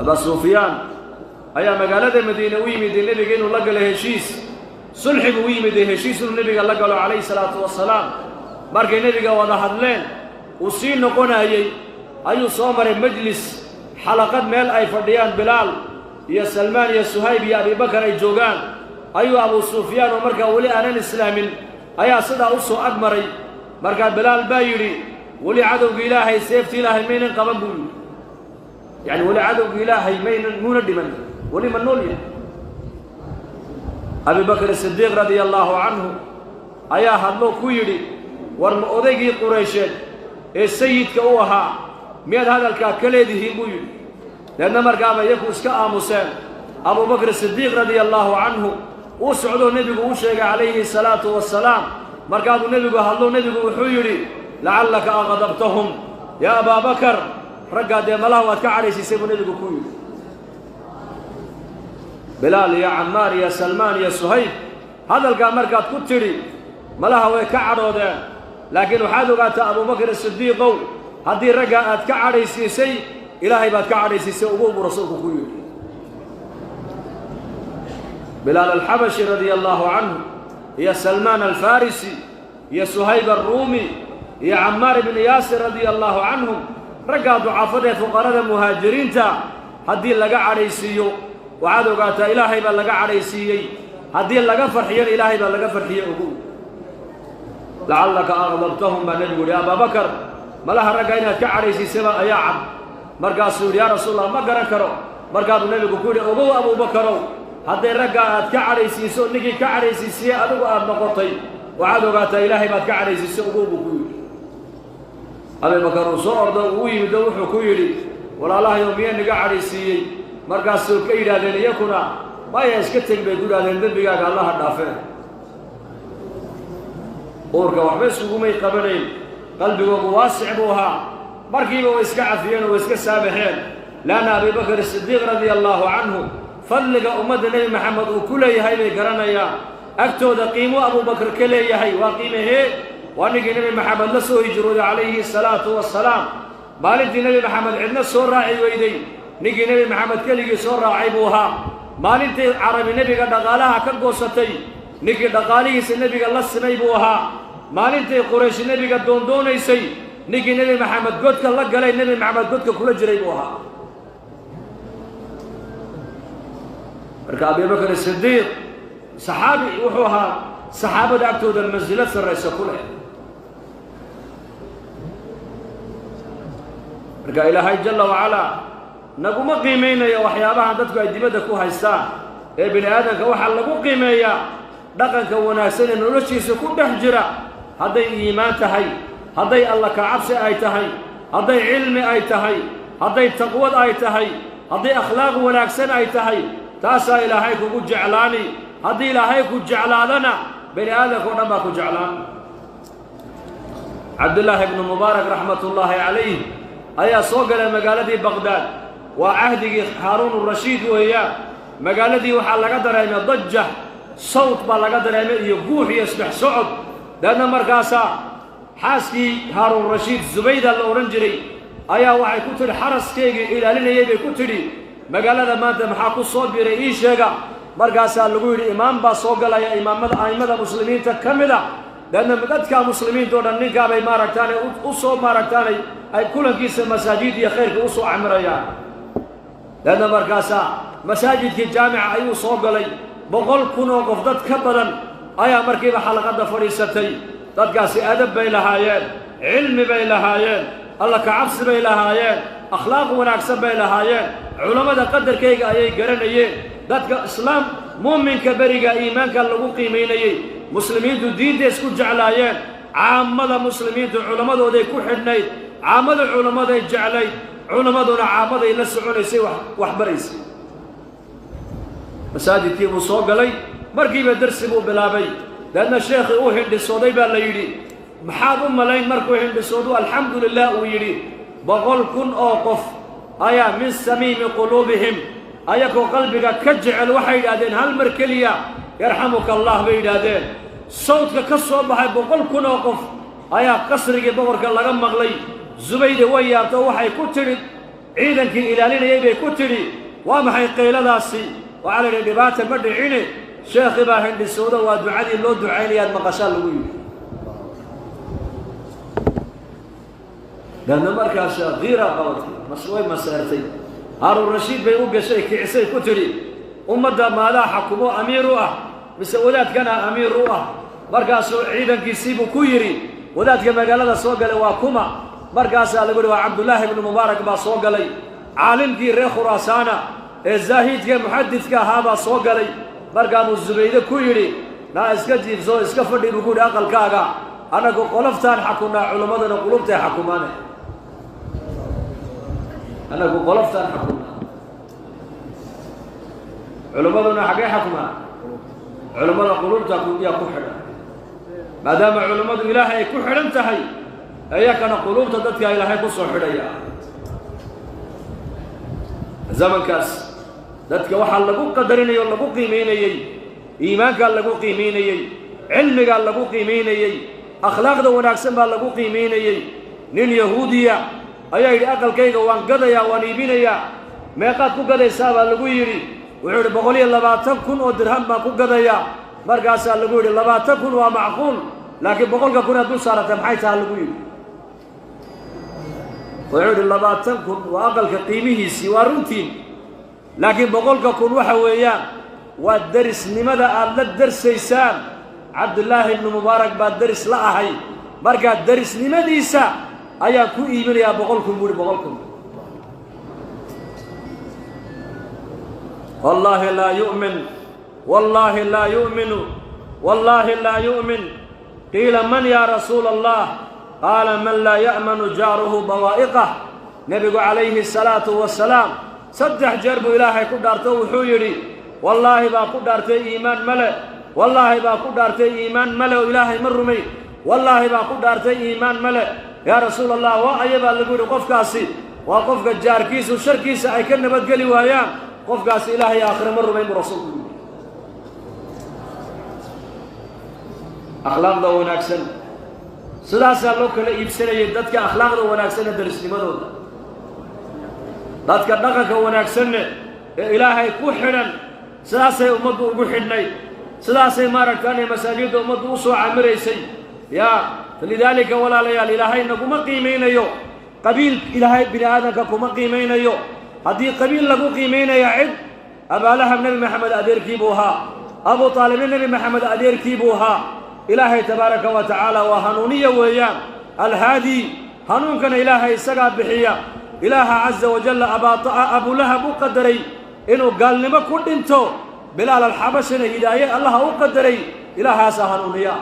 أبا سفيان أيا مقالة المدينة ويمد النبي إنه لقى له هشيس صلح ويمد هشيس النبي لقى له عليه الصلاة والسلام مركي النبي وضح لين وصين نقونا أي صامر مجلس حلقات ميل أي فرديان بلال يا سلمان يا سهيب يا أبي بكر أي جوغان أيو أبو سفيان ومركا ولي أنا الإسلام أيا صدى أصو أقمري مركا بلال بايري ولي عدو إلهي سيفتي إلهي مين قبل يعني ولي عدو إلهي مين مندي من ولي من نولي أبي بكر الصديق رضي الله عنه أيا هدلو كويري ورمؤذيقي قريشين السيد كأوها مياد هذا الكاكليدي بويري لأن مركا يكوس كآموسين أبو بكر الصديق رضي الله عنه وسعدوا النبي وشيق عليه الصلاة والسلام مركا النبي هلو النبي وحيري لعلك أغضبتهم يا أبا بكر رقا دي ملاوات كعريس يسيبوا النبي كويري بلال يا عمار يا سلمان يا سهيب هذا الكامركات كتري ملاها كعرو ده لكن وحادو قالت أبو بكر الصديق هذه رقا كعريس يسي إلهي بات كعريس يسي أبوه ورسوله كويري بلال الحبشي رضي الله عنه يا سلمان الفارسي يا سهيب الرومي يا عمار بن ياسر رضي الله عنهم رقا ضعفاء فقراء المهاجرين تا هدي لقا عريسيو وعادوا قالت إلهي بات لقا عريسيي هدي لقا فرحيا إلهي بات لقا فرحيا أبوه لعلك أغضبتهم ما نقول يا أبا بكر ما لها رقا كعريسي سبا يا عبد مرقاسوا يا رسول الله ما قرنكروا مرقاسوا النبي يقول أبو بكر هذا الرجال كعريسي سو نجي كعريسي سيا أدو نقطي وعادوا قالت إلهي ما كعريسي سو أبو كويري أبي بكر صور دوي دوح كويري ولا الله يومين كعريسي مرقاسوا كيدا ذي يكون ما يسكتك بيقول هذا النبي قال الله الدافع أورك وحبس وقومي قبلين قلبي واسع بوها مركب ويسكعفين ويسكسابحين لأن أبي بكر الصديق رضي الله عنه فلق أمد النبي محمد وكله هاي بيقرنيا أكتو قيموا أبو بكر كله هاي وقيمه ونجي النبي محمد لسه يجرود عليه الصلاة والسلام مالك النبي محمد عندنا سور راعي ويدي نجي النبي محمد كله سور راعي بوها مالك عربي النبي قد قالها كقوستي نجي دقالي النبي قال لسه بوها مالك قريش النبي قد دون يسي نجي النبي محمد قدك الله قال النبي محمد قدك كل جريبوها أبي بكر الصديق صحابي وحوها صحابة أكتود المنزلة الرئيسة كلها إلهي جل وعلا نقوم قيمين يا وحيابها عندك أجدبتك وهيستان ابن آدم كوحل لقو قيمين دقن كوناسين نرشي سكون بحجرة هذا إيمان تهي هذا الله كعبس أي تهي هذا علم أي تهي هذا تقوى أي تهي هذا أخلاق وناكسن أي تهي تاسا إلهي كو جعلاني هذه إلهي كو جعلاننا بني آدم كو نما كو جعلان عبد الله بن مبارك رحمة الله عليه أيا صوغ لمقالة بغداد وعهد هارون الرشيد وهي مقالة وحال قدر أن ضجة صوت بلا قدر أن يقوح يسمح صعب لأن مركاسا حاسكي هارون الرشيد زبيدة الأورنجري أيا وحي كتر حرس كيغي إلى لنا يبي كتري مقالة ما أنت محاكو الصوت برئيشيغا مركاسا لقول إمام باصوغلا يا إمام أئمة مسلمين تكملا لأن مددك مسلمين دون النقا بي ماركتاني أصو ماركتاني أي كل كيس المساجد يا خير أصو عمريا لأن مركاسا مساجد الجامعة أي صوغلي بقول كنوا قفدت كبدا أي مركبة حلقة فريستي تدقاسي أدب بي لهايين علم بي لهايين الله كعبس بي لهايين أخلاق ونعكس بي لهايين علماء قدر كيغا أي قرنيين ذاتك إسلام مؤمن كبريغا إيمانك اللغو قيمينيين مسلمين دو دين دي اسكو جعلايين عامة مسلمين دو علماء دو دي كو حدنيد عامة علماء دي جعلايين علماء دو عامة دي لسعونيسي وحبريسي مساجد كيبو صوغلي مركيبة درسبو بلابي لأن الشيخ هندي الصودي بان ليدي محاب ملايين مركو هندي الصودو الحمد لله ويدي بقول كن أوقف أيا من سميم قلوبهم أيكو قلبك كجعل وحي دادين هالمركلية يرحمك الله بيدادين صوتك كسو بحي بقول كن أوقف أيا قصرك بغرك الله مغلي زبيد ويابتو وحي كترد ciidankii ilaalinayay bay ku tidhi waa maxay qayladaasi waxaa la yidhi dhibaata ma dhicine sheekhi baa hindhisooda waa ducadii loo ducaynayaad maqashaa lagu yidhi dadna markaas giira qabatay way maseertay haaruun rashiid bay u gashay kicisay ku tidhi ummadda maadaa xakumo amiir u ah mise wadaadkana amiir u ah markaasuu ciidankiisiibuu ku yidhi wadaadka magaalada soo galay waa kuma markaasaa lagu yidhi waa cabdullaahi ibnu mubaarak baa soo galay caalimkii reer khuraasaana ee zaahidka muxadidka ahaabaa soo galay markaa buu zubayde ku yidhi naa iska jiibsoo iska fadhi buu ku yidhi aqalkaaga annagu qoloftaan xakunnaa culimmadana qulubtay xakumaane annagu qoloftaan xakunnaa culimmaduna xaggee xakumaan culimmada qulubta yaa ku xidhan maadaama culimmadu ilaahay ay ku xidhan tahay iyakana qulubta dadkaa ilaahay ku soo xidhaya zamankaas dadka waxaa lagu qadarinayay oo lagu qiimaynayey iimaankaa lagu qiimaynayey cilmigaa lagu qiimaynayey akhlaaqda wanaagsan baa lagu qiimaynayey nin yahuudiya ayaa yidhi aqalkayga waan gadayaa waan iibinayaa meeqaad ku gadaysaa baa lagu yidhi wuxuu yidhi 120,000 oo dirham baan ku gadayaa markaasaa lagu yidhi 20,000 waa macquul laakiin 100,000 aad dul saarata maxay taha lagu yidhi wuxuu yidhi 20,000 waa aqalka qiimihiisii waa runtiin laakiin 100,000 waxa weeyaan waa darisnimada aad la darsaysaan cabdullaahi ibnu mubaarak baa daris la ahay markaa darisnimadiisa ayaan ku iibinayaa 100,000 buuhi 100,000 والله لا يؤمن والله لا يؤمن والله لا يؤمن قيل من يا رسول الله قال من لا يأمن جاره بوائقه نبي عليه الصلاة والسلام صدح جرب إلهي كدارته وحيري والله با كدارته إيمان ملأ والله با كدارته إيمان ملأ إلهي مرمي والله با كدارته إيمان ملأ يا رسول الله وأيبا لقول قف كاسي وقف جاركيس وشركيس أي كن بدقلي وياه qofkaas ilaahay aakhire mar rumayn buu rasuulku yidhi akhlaaqda wanaagsan sidaasaa loo kala iibsanayay dadka akhlaaqda wanaagsanna darisnimadooda dadka dhaqanka wanaagsanne ee ilaahay ku xidhan sidaasay ummaddu ugu xidhnayd sidaasay maaragtaanay masaajidda ummaddu u soo camiraysay yaa falidaalika walaalayaal ilaahay naguma qiimaynayo qabiil ilaahay bini aadamka kuma qiimaynayo haddii qabiil lagu qiimaynaya cid abaalahab nebi maxamed adeerkii buu ahaa abu taalibna nebi maxamed adeerkii buu ahaa ilaahay tabaaraka wa tacaala waa hanuuniya weeyaan alhaadi hanuunkana ilaahay isagaa bixiya ilaaha caza wajalla abulahab u qadaray inuu gaalnimo ku dhinto bilaal alxabashina hidaaye allaha u qadaray ilaahaasaa hanuuniya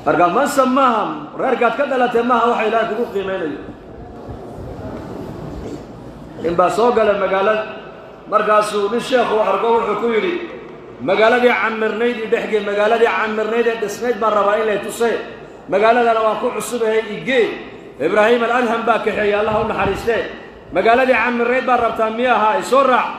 marka mansab maaha reerkaad ka dhalatay maaha waxa ilaahay kugu qiimaynayo in baa soo gala magaalada markaasuu nin sheekhu arko wuxuu ku yidhi magaaladii camirnayd i dhexgee magaaladii camirnayd ee dhisnayd baan rabaa in lay tusee magaaladana waan ku cusubahay igee ibraahim aladham baa kaxeeyey allah u naxariistee magaaladii camirnayd baan rabtaa miyahaa isoo raac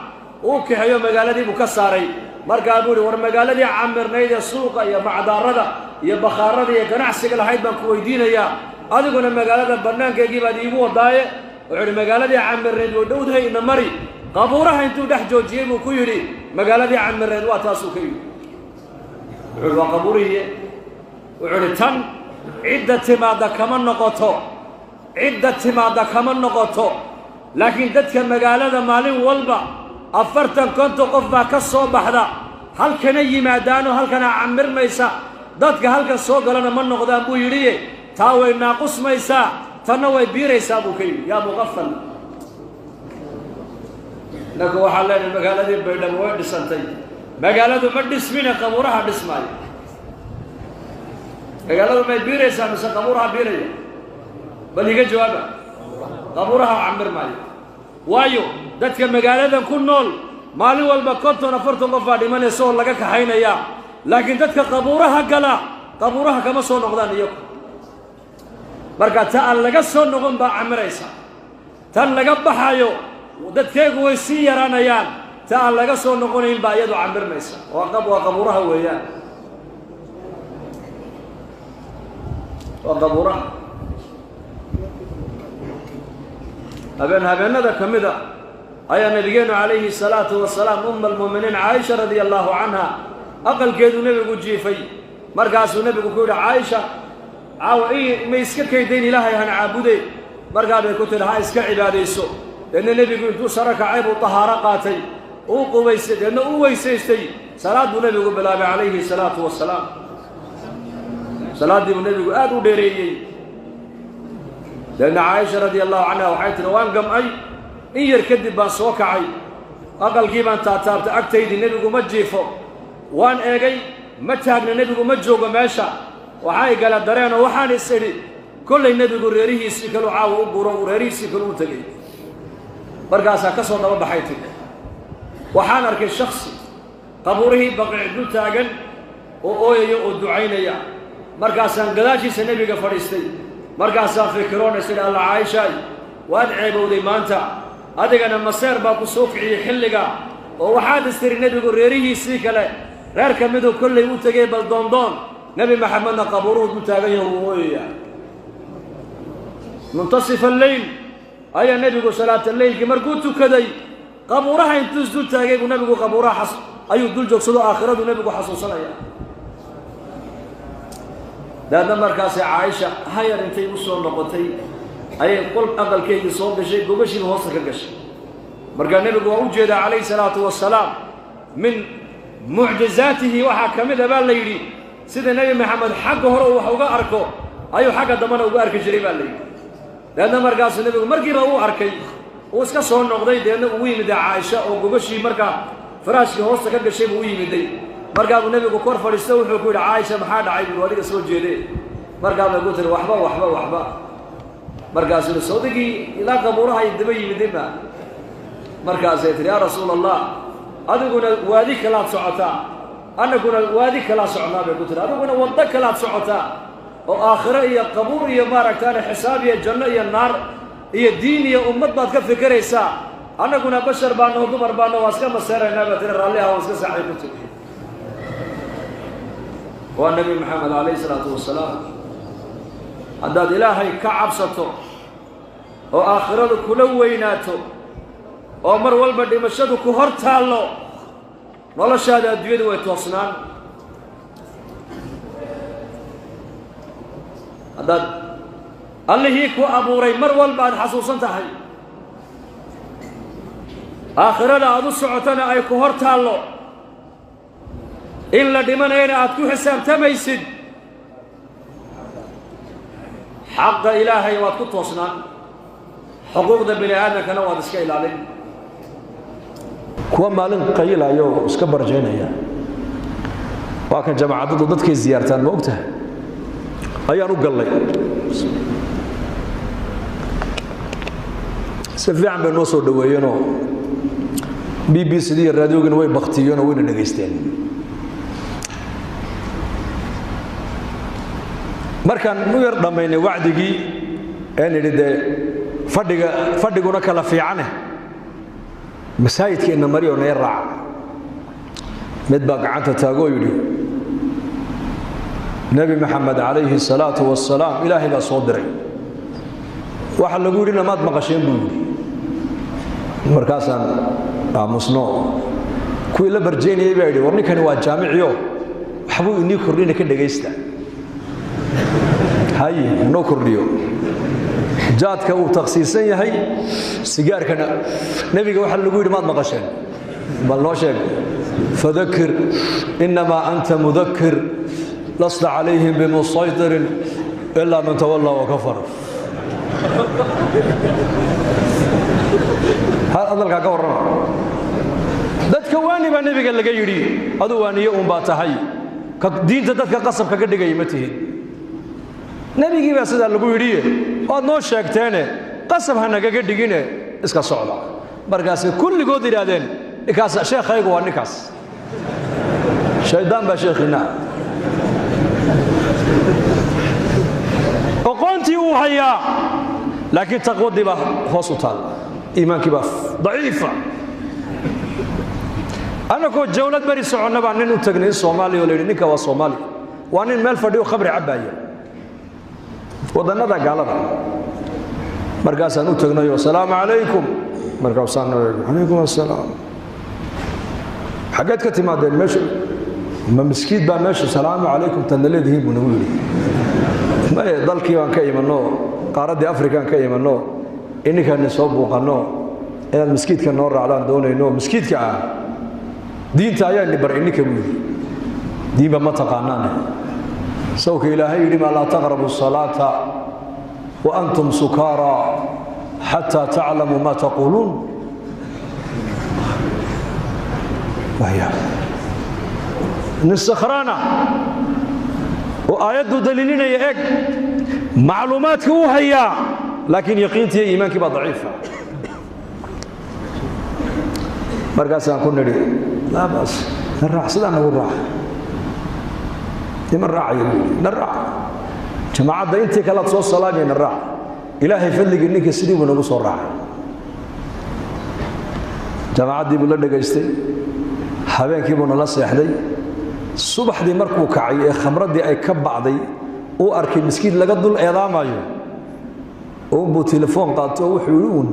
uu kaxeeyo magaaladii buu ka saaray markaa buu yidhi war magaaladii camirnayd ee suuqa iyo macdaarada iyo bakhaarada iyo ganacsiga lahayd baan ku weydiinayaa adiguna magaalada bannaankeygii baad iigu wadaaye wuxuu yidhi magaaladii camirnayd way dhowdahay ina mari qabuuraha intuu dhex joojiyey buu ku yidhi magaaladii camirnayd waa taasuu ka yidhi wuxuu yidhi waa qabuurihii wuxuu yidhi tan cidda timaadda kama noqoto cidda timaadda kama noqoto laakiin dadka magaalada maalin walba 40-50 qof baa ka soo baxda halkana yimaadaanoo halkana camirmaysa dadka halkan soo galana ma noqdaan buu yidhi taa way naaqusmaysaa tanna way biiraysaa buu ka yidhi yaa muqafal inaku waxaan leenahay magaaladii baydhabo way dhisantay magaaladu ma dhismine qabuuraha dhismaayo magaaladu may biiraysaa mise qabuuraha biiraya bal iga jawaaba qabuuraha camir maayo waayo dadka magaaladan ku nool maalin walba 50-40 qof baa dhimanaysa oo laga kaxaynaya laakiin dadka qabuuraha gala qabuuraha kama soo noqdaan iyagu marka ta aan laga soo noqon baa camiraysa tan laga baxayo dadkeegu way sii yaraanayaan ta aan laga soo noqonayn baa iyadu camirmaysa waa qabuuraha weeyaan waa qabuuraha هبنذا كمذا أي نبينا عليه الصلاة والسلام المؤمنين عائشة رضي الله عنها أقل كيدو نبي جيفي مركز نبي كودا عائشة عاو ما يسكت كيدين إلهي هنعبده مركز كنت لها يسكت عباديسو لأن النبي يقول سرك عيب وطهارة قاتي وقويس لأنه ويسيستي صلاة النبي بالله عليه الصلاة والسلام صلاة النبي آدو ديريي لأن عائشة رضي الله عنها وحيت روان قم أي إن يركدب بان سوكعي أقل كيبان تاتابت أكتيد النبي مجيفو وان إيجي متاقنا النبي مجوغ ماشا وحاي قال الدرين وحان السري كل النبي ريريه سيكلو عاو أبورو ريريه سيكلو تقي برقاسا كسر دبا بحيتي وحان أركي الشخصي قبوره بقع دول تاقن وأويا ودعينيا مرقاسا قداشي سنبي قفريستي مرقاسا فكرون سيد الله عايشة وادعي بودي مانتا أدقنا مصير باكو سوكعي حلقا ووحاد استري النبي ريريه سيكلا غير كمدو كل يقول تقي بالدوندون نبي محمدنا قبوره دول تاقن وأويا منتصف الليل أي النبي صلاة الليل كمرقوت كدي قبورها ينتز دول تاقي ونبي قبورها حصل أيو دول جوكسدو آخرة ونبي حصوصنا يا هذا مركز عائشة هاي انتي وصول نقطي أي قلب أقل كي صوب شيء قبشي بوصل كقشي مركز النبي وجد عليه الصلاة والسلام من معجزاته وحكم ذا بالليل سيد النبي محمد حقه هو وحوقا أركو أيو حق دمنا وقارك جريب الليل لأن مركز النبي مركز هو أركي وسك صون نقضي لأنه وين دا عائشة وقبشي مركز فراشي هوسك كقشي وين دي مرقاب النبي كور فريستو وحكوا عائشة محاد عيب الوالد سو جيدي مرقاب قلت له وحبا مرقاب الصديقي الى قبورها يدبي مدينه مرقاب يا رسول الله ادغنا واديك لا سعتا انا كنا واديك لا سعنا قلت له ادغنا ودك لا سعتا واخره يا قبور يا باركتان حساب يا جنه يا النار يا دين يا امه باد كفكريسا انا كنا بشر بانو دمر بانو واسكا مسيرنا بتر الله واسكا صاحبته والنبي محمد عليه الصلاة والسلام عداد إلهي كعبسته وآخرته كلويناته ومر والبرد مشهده كهرتها له والله شهادة الدويد ويتوصنان عداد اللي هيك وأبو ري مر والبرد حصوصا تحي آخرته أدو السعوتنا أي كهرتها له إلا دمان أين أتكو حسام تميسد حق إلهي واتكو توصنان حقوق ذا بني آدم كان واد اسكيل عليه كوا مالن قيل أيو اسكبر جينيا وكان جماعة ضدك زيارتان ما وقتها أيا نقل لي سفي عم بنوصل دوينو BBC دي الراديو كانوا يبختيون وين نجستين markaan u yar dhameynay wacdigii aan idhi fadhiguna kala fiicane masaajidkeena mariyo na raac mid baa gacanta taago yiri nabi maxamed alayhi salaatu wassalaam ilaahi baa soo diray waxa lagu yiri namaad maqasheen buu yiri markaasaan aamusno kuwii la barjeynayay baa yiri warninkani waa jaamiciyo waxbuu inii kordhina ka dhageysta هاي نوكرديو جاتك وتخصيصا هي سيجار كان نبي واحد اللي يقول ما مقشن بل نوشك فذكر انما انت مذكر لست عليهم بمسيطر الا من تولى وكفر هذا القا كورنا ددك واني با نبيga laga yiri adu waaniyo un ba tahay ka diinta dadka qasab kaga dhigay matihi nabigi baa sida lagu yiri oo noo sheegteene qasab hanaga dhigine iska socda markaas kulligood yiraahdeen nikaas sheekhaygu waa nikaas shaydaan baa sheekhina aqoontii uu hayaa laakiin taqwadi baa hoos u taal iimaankii baa daciifa أنا كنت جولة بري سعونا بعنين وتجنين الصومالي ولا يرنيك والصومالي وعنين مال فديو خبر عباية وضنا ذا قال هذا markaasaan u tagnay assalaamu calaykum markaasaan calaykum assalaam xaggeed ka timaadeen meesha ma miskiid baa meesha salaamu calaykum tanna leedihiin buu nagu yidhi maye dalkii baan ka imanno qaaraddii afrikaan ka imanno ininkaani soo buuqanno inaad miskiidka noo raacdaan doonayno miskiidka ah diinta ayaan bar ininka buu yidhi diinba ma taqaanaane sawka ilaahay yidhi maa laa taqrabu salaata wa antum sukaara xataa taclamuu maa taquuluun waya nin sakhraana oo aayaddu daliilinaya eg macluumaadka uu hayaa laakiin yaqiintii iyo iimaankii baa daciifa markaasaan ku nidhi laa baas na raac sidaa nagu raac niman raacayo na raac jamaacadda intii kalead soo salaamaya na raac ilaahay fadligii ninka sidii buu nagu soo raacay jamaacaddii buu la dhegaystay habeenkii buu nala seexday subaxdii markuu kacay ee khamraddii ay ka bacday uu arkay miskiid laga dul eedaamayo uunbuu telefoon qaato oo wuxuu yidhi uun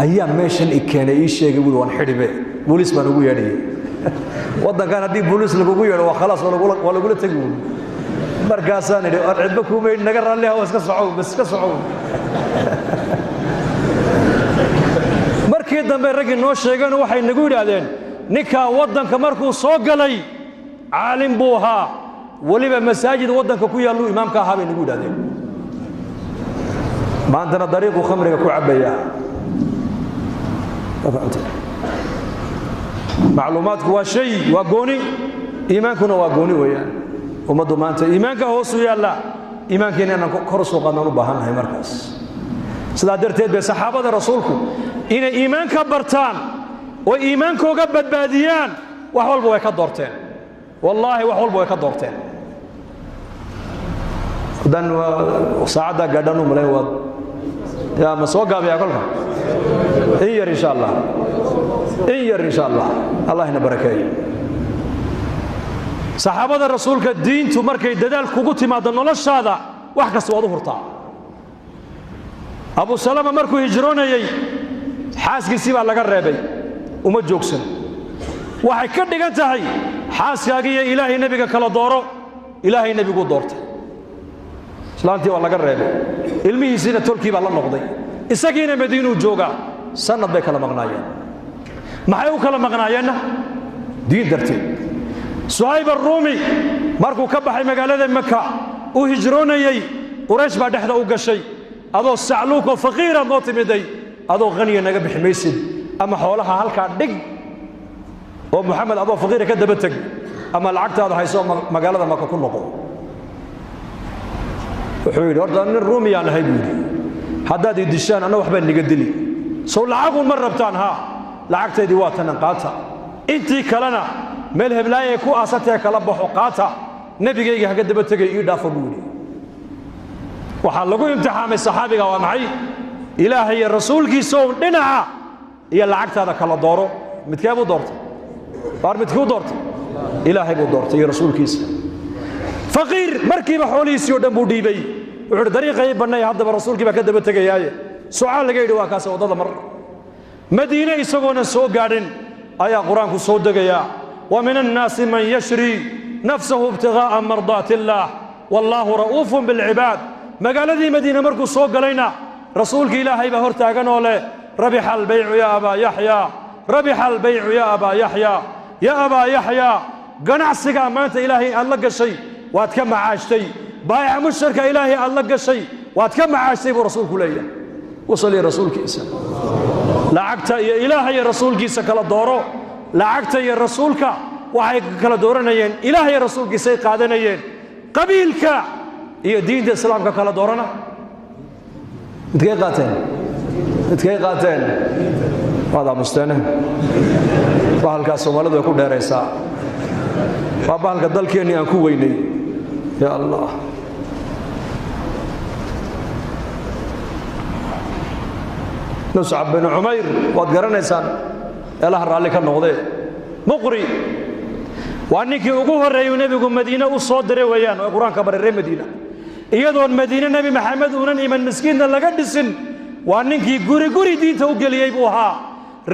ayaa meeshan i keenay ii sheegay buui waan xidhibe booliis baan ugu yeedhayay waddankan haddii booliis lagugu yeedho waa khalaas waa lagula tegi uun markaasaan idhi or cidba kuuma yidhi naga raalli hawa iska socow bas iska socow markii dambe raggii noo sheegeen waxay nagu yidhaahdeen ninkaa waddanka markuu soo galay caalim buu ahaa weliba masaajid waddanka ku yaalluu imaamka ahaa bay nagu yidhahdeen maantana dariiquu khamriga ku cabbayaa macluumaadku waa shay waa gooni iimaankuna waa gooni weeyaan ummaddu maanta iimaanka hoosu yaalla iimaankeena inaan kor u soo qaadnaan u baahannahay markaas sidaa darteed bay saxaabada rasuulku inay iimaanka bartaan oo iimaankooga badbaadiyaan wax walba way ka doorteen wallaahi wax walba way ka doorteen haddaan saacaddaa gaadhaan u malayn waad yaa ma soo gaabiyaa kolka in yar insha allah in yar insha allah allah ina barakeeyo saxaabada rasuulka diintu markay dadaal kugu timaado noloshaada wax kasta waad u hurtaa abu salama markuu hijroonayey xaaskiisii baa laga reebay uma joogsan waxay ka dhigan tahay xaaskaagii iyo ilaahay nebiga kala dooro ilaahay nebigu doortay islaantii waa laga reebay ilmihiisiina tolkii baa la noqday isagiina madiinuu joogaa sanad bay kala maqnaayeen maxay u kala maqnaayeenna diin darteed suhayb arruumi markuu ka baxay magaalada maka uu hijroonayey quraysh baa dhexda u gashay adoo sacluukoo faqiiraad noo timiday adoo haniya naga bixi maysid ama xoolaha halkaa dhig oo muxamed adoo faqiira ka daba teg ama lacagtaada hayso magaalada maka ku noqo wuxuu yidhi horta nin ruumiyaan ahay buu yidhi haddaad ii dishaan anna waxbaa niga dili sow lacaguun ma rabtaan haa lacagtaydii waa tanan qaata intii kalena meel heblaayay ku aasatee kala baxo qaata nebigayga haga daba tegay ii dhaafo buu yidhi waxaa lagu imtixaamay saxaabiga waa maxay ilaahay iyo rasuulkiisa oo dhinaca iyo lacagtaada kala dooro midkee buu doortay waar midkuu doortay ilaahay buu doortay iyo rasuulkiisa faqiir markiiba xoolihiisii oo dhan buu dhiibay wuxuu yidhi dariiqay bannay haddaba rasuulkii baa ka daba tegayaaye sucaal laga yidhi waa kaase waddada mar madiine isagoona soo gaadhin ayaa qur-aanku soo degayaa wa min annaasi man yashri nafsahu ibtigaa'a mardaati illaah wallaahu ra'uufun bilcibaad magaaladii madiine markuu soo galayna rasuulkii ilaahay baa hor taagan oo leh rabixa albaycu yaa abaa yaxyaa rabixa albaycu yaa abaa yaxyaa yaa abaa yaxyaa ganacsigaa maanta ilaahay aad la gashay waad ka macaashtay baayaca mushtarka ilaahay aad la gashay waad ka macaashtay buu rasuulku leeyahay wasaliya rasuulkiisa lacagta iyo ilaaha iyo rasuulkiisa kala dooro lacagta iyo rasuulka waxay kala dooranayeen ilaaha iyo rasuulkiisay qaadanayeen qabiilka iyo diinta islaamka kala doorana midkay qaateen waad aamusteene bahalkaas soomaalidu way ku dheeraysaa waa bahalka dalkeennii aan ku weynay ya allah muscab bin cumayr waad garanaysaan eelaha raalli ka noqdee muqri waa ninkii ugu horreeyuu nebigu madiine u soo diray weeyaan oo qur-aanka baray reer madiina iyadoon madiine nebi maxamed uunan iman miskiinna laga dhisin waa ninkii guri diinta u geliyey buu ahaa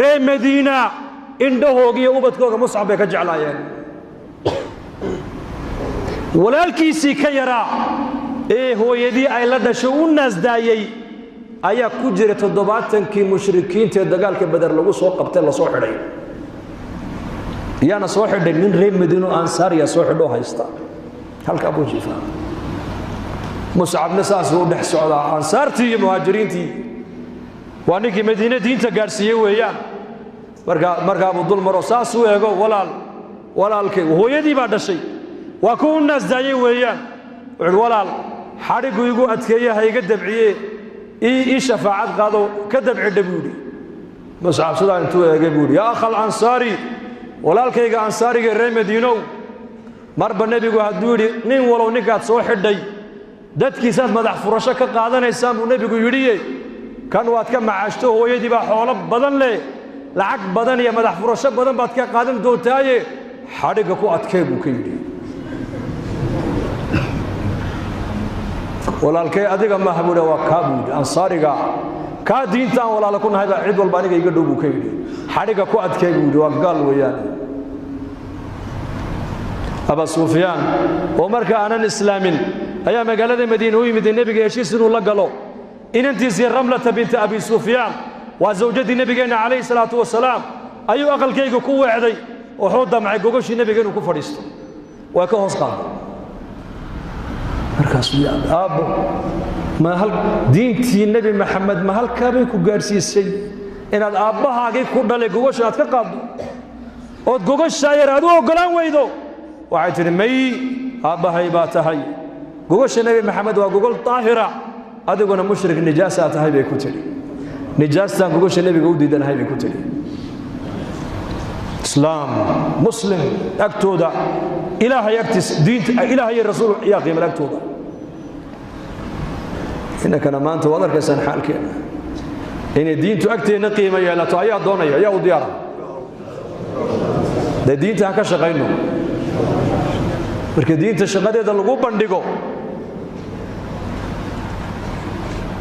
reer madiina indhahoogiiyo ubadkooga muscab bay ka jeclaayeen walaalkiisii ka yaraa ee hooyadii ay la dhashay u naasdaayey ayaa ku jira 70kii mushrikiinta ee dagaalka badar lagu soo qabtay la soo xidhay yaana soo xidhay nin reer madiino ansaariya soo xidho haysta halka abu jifa muscabna saas uu dhex socdaa ansaartii iyo muhaajiriintii waa ninkii madiina diinta gaarsiiyey weeyaan marka abu dul maro saas uu eego walaalkay hooyadii baa dhashay waa ku naasdaayay weeyaan wuxuu walaal xarigu igu adkeeyay hayga dabciye ii shafaacad qaado ka dabci dhabuudi muscab sidaan intuu eegay buudi yaa akhal ansaari walaalkayga ansaariga reer madiino marba nabigu hadduu yidhi nin walow ninkaad soo xidhay dadkiisaad madax furasho ka qaadanaysaan buu nebigu yidhiye kan waad ka macaashto hooyadii baa xoolo badan leh lacag badan iyo madax furasho badan baad ka qaadan doontaaye xadhigga ku adkee buu ka yidhi walaalkay adiga maaha buudha waa kaa buudi ansaariga kaa diintaan walaala ku nahay baa cid walba aniga iga dhow buu ka yidhi xadhigga ku adkee buudi waa gaal weeyaan aba sufyaan oo marka aanan islaamin ayaa magaalada madiina u yimid nebiga heshiis inuu la galo inantiisii ramlata binta abi sufyaan waa zawjadii nabigeenna calayhi salaatu wasalaam ayuu aqalkayga ku weecday wuxuu damcay gogoshii nebiga inuu ku fadhiisto waa ka hoos qaaday markaasuu aabbo diintii nebi maxamed ma halkaabay ku gaarsiisay inaad aabbahaagii ku dhalay gogosha aad ka qaaddo ood gogoshaa yar aad u oggolaan weydo waxay tidhi may aabbahay baa tahay gogosha nebi maxamed waa gogol daahira adiguna mushrik nijaasaa tahay bay ku tidhi nijaastaan gogosha nebiga u diidanahay bay ku tidhi islaam muslim agtooda ilaahay agtiisa diinta ilaahay rasuul yaa qiimal agtooda innakana maanta waad arkaysaan xaalkeena inay diintu agteenna qiimo yeelato ayaa doonaya ayaa u diyaara dee diinta ha ka shaqayno marka diinta shaqadeeda lagu bandhigo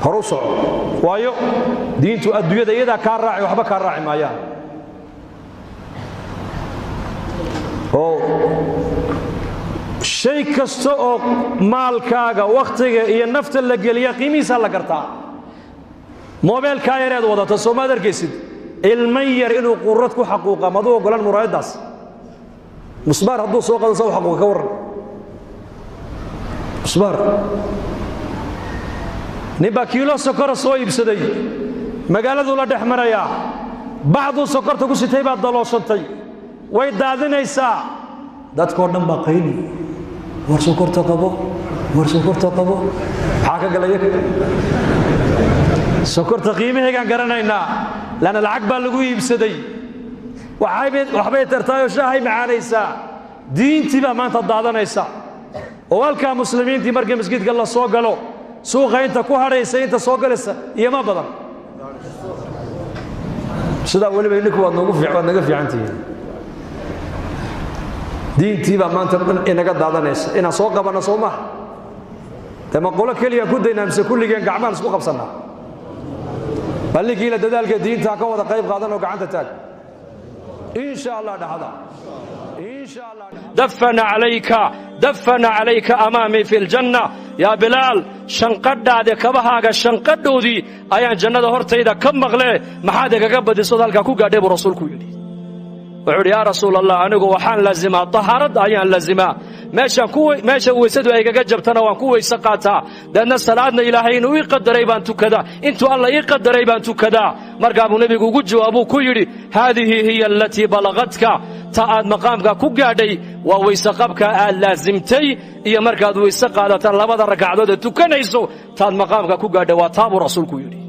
horu soco waayo diintu adduunyada iyadaa kaa raaci waxba kaa raaci maayaan oo shay kasta oo maalkaaga wakhtiga iyo nafta la geliya qiimihiisaa la gartaa moobeelkaa yareed wadata soo maad arkaysid ilman yar inuu qurad ku xaquuqa maduu oggolaan muraayaddaas musbaar hadduu soo qado sa u xaquuqa ka warran musbaar nin baa kiilo sokora soo iibsaday magaaladuu la dhex marayaa bacduu sokorta ku sitay baad dalooshantay way daadinaysaa dadkoo dhan baa qayli war sokorta qabo maxaa ka galaya sokorta qiimahaygaan garanaynaa laana lacag baa lagu iibsaday waxbay tartaayoo shaahay macaanaysaa diintii baa maanta daadanaysa oo halkaa muslimiintii markii masjidka la soo galo suuqa inta ku hadhaysa inta soo galaysa iyo ma badan sidaa weliba ninku waad naga fiicantihiin diintii baa maanta inaga daadanaysa inaan soo qabanno soo maaha dee ma qolo keliya ku daynaa mise kulligeen gacmaan isku qabsannaa ballinkiila dadaalka diintaa ka wada qayb qaadan oo gacanta taag insha allah dhacda دفن عليك أمامي في الجنة يا بلال شنقداد كبهاغا شنقدودي أيان جنة هرتيدا كم مغلي محادك قبض صدالك كو قادب رسولك يدي وعود يا رسول الله أنه وحان لازمها طهارد أيان لازمها ماشا ويسدو أيقا جبتنا وانكو ويسقاتا لأن الصلاة إلهين ويقدر أيبان تكدا انتو الله يقدر أيبان تكدا مرقابو نبي قد جوابو كيري هذه هي التي بلغتك تاad maqaamka ku gaadhay waa weysaqabka aad laazimtay iyo markaad weyse qaadataan labada ragcadood ee tukanayso taad maqaamka ku gaadhay waa taabu rasuulku yidhi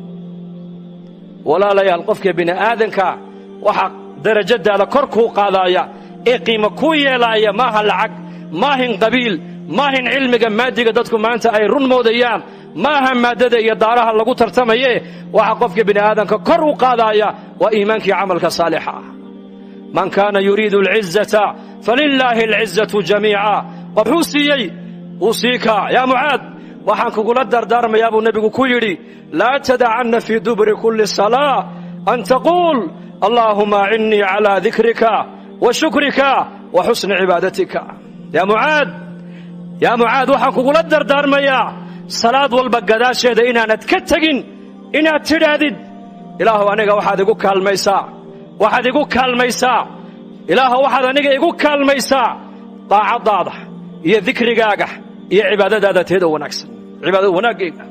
walaalayaal qofka bini aadanka waxa darajadaada kor kuu qaadaya ee qiimo ku yeelaya maaha lacag maahin qabiil maahin cilmiga maadiga dadku maanta ay run moodayaan maaha maadada iyo daaraha lagu tartamaye waxa qofka bini aadanka kor u qaadaya waa iimaankii camalka saalixa ah من كان يريد العزة فلله العزة جميعا وحوسيي أوصيك يا معاذ waxaan kugula dardaarmayaa buu nebigu ku yidhi laa tadacanna fii duburi kulli salaa an taquul allaahuma acinnii calaa dikrika wa shukrika wa xusni cibaadatika yaa mucaad waxaan kugula dardaarmayaa salaad walba gadaasheeda inaanad ka tegin inaad tidhaahdid ilaahu aniga waxaad igu kaalmaysaa ilaahu waxaad aniga igu kaalmaysaa daacaddaada iyo dikrigaaga iyo cibaadadaada teeda wanaagsan cibaadada wanaaggayga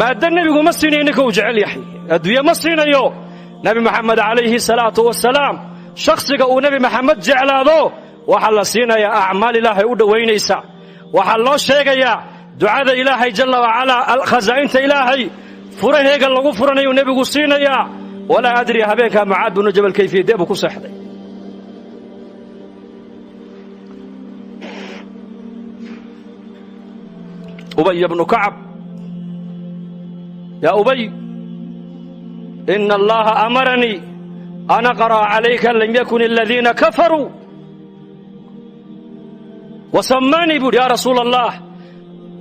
maadda nebigu ma siinayo ninka uu jecel yahay adduunye ma siinayo nebi maxamed calayhi salaatu wasalaam shakhsiga uu nebi maxamed jeclaado waxaa la siinayaa acmaal ilaahay u dhowaynaysa waxaa loo sheegayaa ducada ilaahay jalla wacalaa khasaa'inta ilaahay furaheega lagu furanayuu nebigu siinayaa walaa adri habeenkaa mucaad binu jabal kayfiyadee buu ku seexday ubay bnu kacab yaa ubay ina allaha amaranii an aqra'a calayka lam yakun aladiina kafaruu wasammaanii buuhi yaa rasuula allah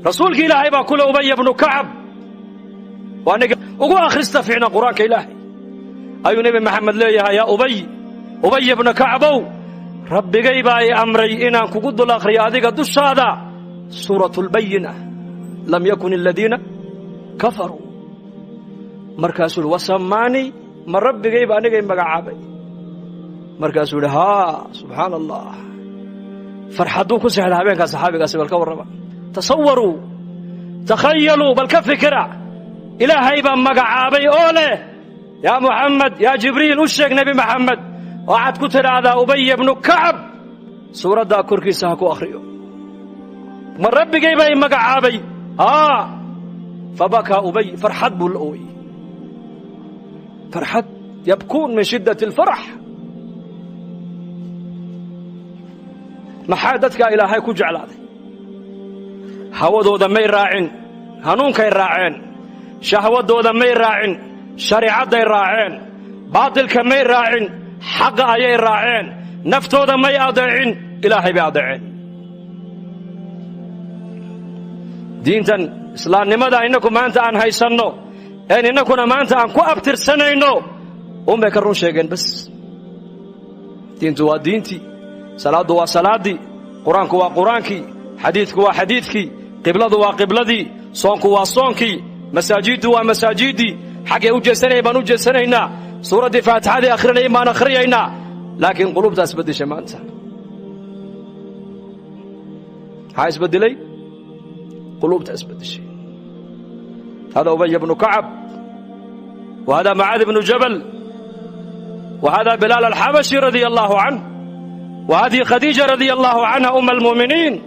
rasuulka ilaahay baa kule ubay bnu kacab waa aniga ugu akhrista fiicna qur-aanka ilaahay ayuu nebi maxamed leeyahay yaa ubay bnu kacbow rabbigay baa i amray inaan kugu dul akhriyo adiga dushaada suuratu lbayina lam yakun aladiina kafaruu markaasuu yidhi wasammaanii ma rabbigayba anigay magacaabay markaasuu yidhi haa subxaana allah farxadduu ku seexda habeenkaa saxaabigaasi bal ka warrama tasawaruu takhayaluu bal ka fikira ilaahay baa magacaabay oo leh yaa muxamed yaa jibriil u sheeg nebi maxamed waxaad ku tidhaahdaa ubay bnu kacab suuraddaa korkiisa ha ku akhriyo ma rabbigay baa i magacaabay fabakaa ubay farxad buu la ooyey farxad yabkuun min shiddati alfarax maxaa dadkaa ilaahay ku jeclaaday hawadooda may raacin hanuunkay raaceen shahwadooda may raacin shariicadday raaceen baatilka may raacin xaqa ayay raaceen naftooda may adeecin ilaahay bay adeeceen diintan islaamnimada innaku maanta aan haysanno een innakuna maanta aan ku abtirsanayno unbay ka run sheegeen bas diintu waa diintii salaaddu waa salaaddii qur-aanku waa qur-aankii xadiidku waa xadiidkii qibladu waa qibladii soonku waa soonkii masaajiddu waa masaajiddii xaggay u jeesanayeen baan u jeesanaynaa suuraddii faatixadii akhrinayeen baan akhriyaynaa laakiin qulubtaa isbeddeshay maanta maxaa isbeddelay qulubtaa isbeddeshay هذا أبي بن كعب وهذا معاذ بن جبل وهذا بلال الحبشي رضي الله عنه وهذه خديجة رضي الله عنها أم المؤمنين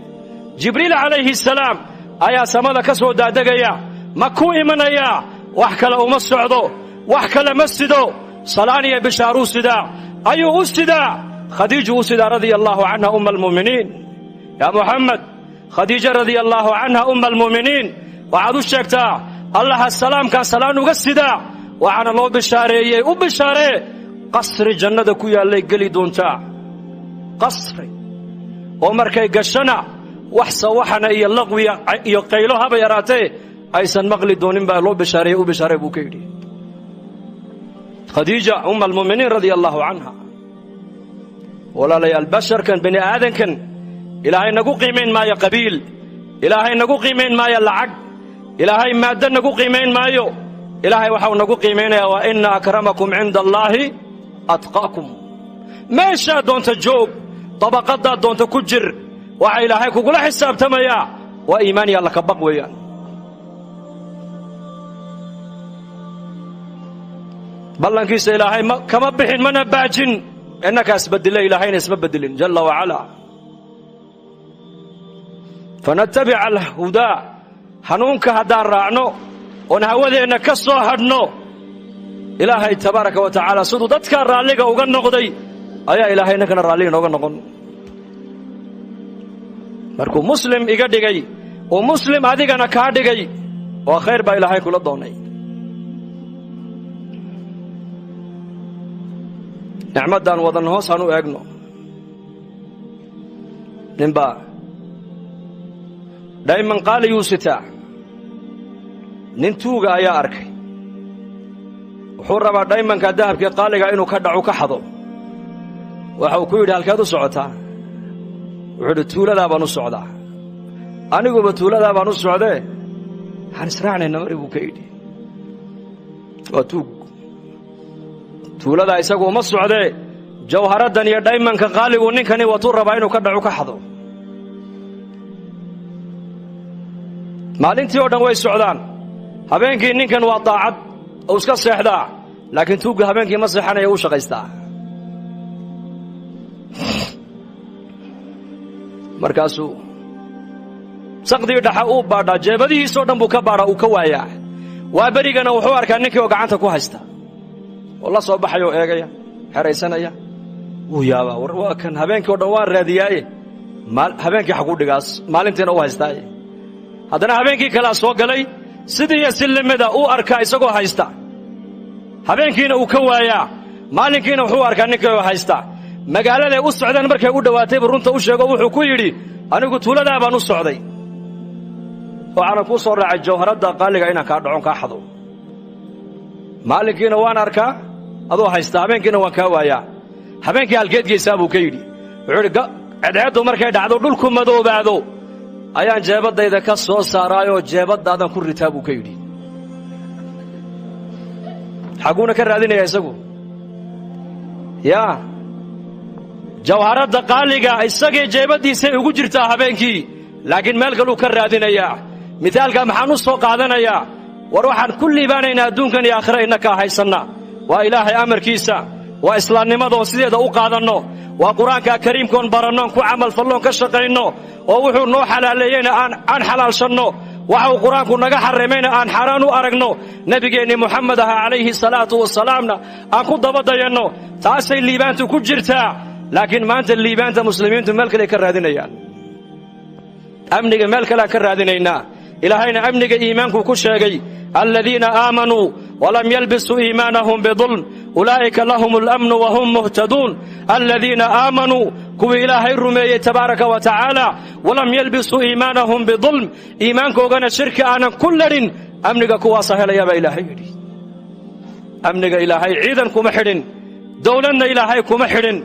جبريل عليه السلام أيا سماذا كسو دادقيا مكو إمنيا وحكال أم السعودو وحكال مسجدو صلاني بشارو سدا أيو أسدا خديجة أسدا رضي الله عنها أم المؤمنين يا محمد خديجة رضي الله عنها أم المؤمنين وعدو الشيكتا الله السلام كان سلام وقصدا وعنا الله بشاري وبشاري قصر جنة كويا اللي قلي دونتا قصري ومركي قشنا وحسا وحنا إيا اللغوي يقيلوها بيراتي أيسان مغلي دونين با الله بشاري وبشاري بوكيدي خديجة أم المؤمنين رضي الله عنها ولا لي البشر كان بني آدم كان إلهي نقو قيمين ما يا قبيل إلهي نقو قيمين ما يا لعق إلهي ما دن نقو قيمين مايو إلهي وحاو نقو قيمين وإن أكرمكم عند الله أتقاكم ما يشاء دون تجوب طبقات دون تكجر وعا إلهي كقول حساب تميا وإيماني الله كبق ويان بلن كيس إلهي كما بحين من باجن إنك أسبدل إلهي نسبدلين جل وعلا فنتبع الهدى hanuunka haddaan raacno oon hawadeenna ka soo hadhno ilaahay tabaaraka wa tacaala siduu dadkaa raalliga uga noqday ayaa ilaahay innakana raalliga nooga noqon markuu muslim iga dhigay oo muslim adigana kaa dhigay waa khayr baa ilaahay kula doonay nicmaddaan wadan hoos aan u eegno ninbaa dhayman qaaliyuu sitaa nin tuuga ayaa arkay wuxuu rabaa dhaymanka dahabka qaaliga inuu ka dhaco ka xado waxa uu ku yidhi halkaad u socotaa wuxuu yidhi tuuladaa baan u socdaa aniguba tuuladaa baan u socdee waxaan israacnayna mari buu ka yidhi waa tuug tuuladaa isagu uma socdee jawharaddan iyo dhaymanka qaaligu ninkani watuu rabaa inuu ka dhaco ka xado maalintii oo dhan way socdaan habeenkii ninkan waa daacad oo iska seexdaa laakiin tuugga habeenkii ma seexanaya u shaqaystaa markaasuu saqdii dhaxa uu baadhaa jeebadihiisoo dhan buu ka baadhaa uu ka waayaa waa berigana wuxuu arkaa ninkii oo gacanta ku haysta oo la soo baxaya oo eegaya xeraysanaya wuu yaabaa war waa kan habeenkii oo dhan waa raadiyaaye habeenkii xaguu dhigaas maalintiina u haystaaye haddana habeenkii kalea soo galay sidiiyo si lamida uu arkaa isagoo haysta habeenkiina uu ka waayaa maalinkiina wuxuu arkaa ninkii oo haysta magaaladay u socdaan markay u dhowaataybu runta u sheego wuxuu ku yidhi anigu tuuladaa baan u socday waxaana kuu soo raacay jawharadda qaaliga inaan kaa dhacon kaa xado maalinkiina waan arkaa adoo haysta habeenkiina waan kaa waayaa habeenkii halkeedgaysaa buu ka yidhi wuxuu yidhi cedceeddu markay dhacdo dhulku madoobaado ayaan jeebaddayda ka soo saaraayoo jeebaddaadan ku ritaa buu ka yidhi xaguuna ka raadinaya isagu yaa jawharadda qaaliga isagii jeebaddiisay ugu jirtaa habeenkii laakiin meel kaluu ka raadinayaa mithaalka maxaan u soo qaadanayaa war waxaan ku liibaanaynaa adduunkan iyo aakhira innakaa haysanna waa ilaahay amarkiisa waa islaamnimadoon sideeda u qaadanno waa qur-aanka kariimkoon barannoon ku camalfalloon ka shaqayno oo wuxuu noo xalaaleeyeyna aan xalaalshanno waxa uu qur-aanku naga xarrimayna aan xaaraan u aragno nebigeennii moxamed aha calayhi salaatu wasalaamna aan ku dabadayanno taasay liibaantu ku jirtaa laakiin maanta liibaanta muslimiintu meel kale ka raadinayaan amniga meel kalean ka raadinaynaa ilaahayna amniga iimaankuu ku sheegay aladiina aamanuu walam yalbisuu iimaanahum bidulm ulaa'ika lahum alamnu wahum muhtaduun aladiina aamanuu kuwii ilaahay rumeeyey tabaaraka wa tacaala walam yalbisuu iimaanahum bidulm iimaankoogana shirki aanan ku ladhin amniga kuwaasa helaya baa ilaahay yidhi amniga ilaahay ciidan kuma xidhin dowladna ilaahay kuma xidhin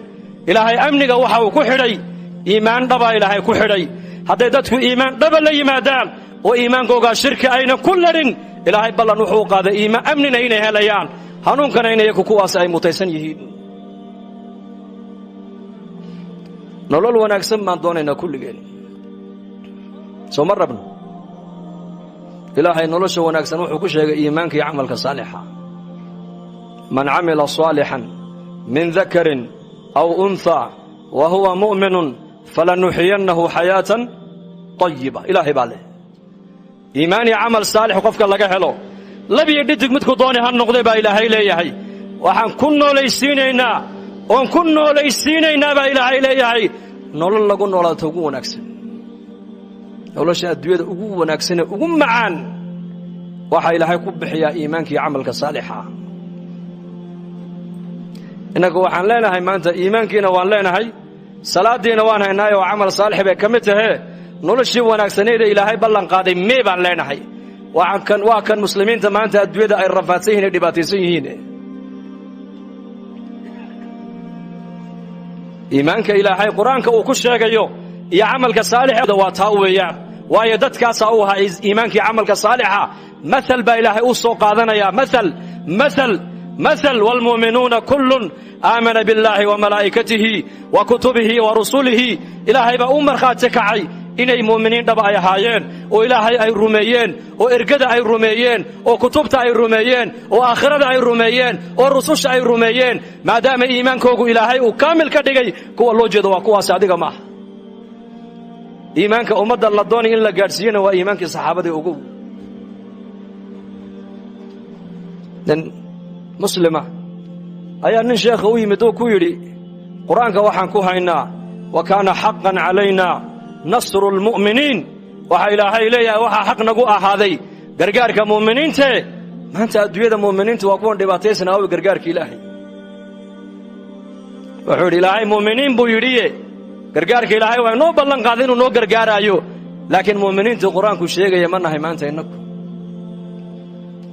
ilaahay amniga waxa uu ku xidhay iimaan dhabaa ilaahay ku xidhay hadday dadku iimaan dhaba la yimaadaan oo iimaankoogaa shirki aynan ku ladhin ilaahay ballan wuxuu u qaaday amnina inay helayaan hanuunkana in iyaku kuwaas ay mutaysan yihiin nolol wanaagsan baan doonaynaa kulligeen soo ma rabno ilaahay nolosha wanaagsan wuxuu ku sheegay iimaanka iyo camalka saalixa man camila saalixan min dakarin aw unhaa wa huwa mu'minun falanuxiyannahu xayaatan طayiba ilaahay baa leh iimaan iyo camal saalix qofka laga helo labiyo dhidig midku dooni ha noqday baa ilaahay leeyahay waxaan ku noolaysiinaynaa oon ku noolaysiinaynaa baa ilaahay leeyahay nolol lagu noolaato ugu wanaagsan nolosha adduunyada ugu wanaagsanee ugu macaan waxaa ilaahay ku bixiyaa iimaanka iyo camalka saalixa innagu waxaan leenahay maanta iimaankiina waan leenahay salaadiina waan haynaay oo camal saalix bay ka mid tahee noloshii wanaagsaneeda ilaahay ballan qaaday mee baan leenahay waa kan muslimiinta maanta adduunyada ay rafaadsan yihiin ee dhibaataysan yihiin iimaanka ilaahay qur-aanka uu ku sheegayo iyo camalka saalixa waa taa weeyaan waayo dadkaasaa u ahaa iimaankii camalka saalixa maal baa ilaahay u soo qaadanayaa maal waalmu'minuuna kullun aamana billaahi wa malaa'ikatihi wa kutubihi wa rusulihi ilaahay baa u markhaati kacay inay mu'miniin dhaba ay ahaayeen oo ilaahay ay rumeeyeen oo ergada ay rumeeyeen oo kutubta ay rumeeyeen oo aakhirada ay rumeeyeen oo rususha ay rumeeyeen maadaama iimaankoogu ilaahay uu kaamil ka dhigay kuwa loo jeedo waa kuwaasi adiga maaha iimaanka ummadda la doonay in la gaadhsiiyana waa iimaankii saxaabadii ugu nin muslima ayaa nin sheekha u yimid oo ku yidhi qur-aanka waxaan ku haynaa wa kaana xaqan calayna nasru lmu'miniin waxaa ilaahay leeyahay waxaa xaq nagu ahaaday gargaarka mu'miniintee maanta adduunyada mu'miniintu waa kuwan dhibaataysan aawi gargaarka ilaahay wuxuu yidhi ilaahay mu'miniin buu yidhiye gargaarka ilaahay waa inoo ballan qaaday inuu noo gargaaraayo laakiin mu'miniinta quraanku sheegaya ma nahay maanta inagu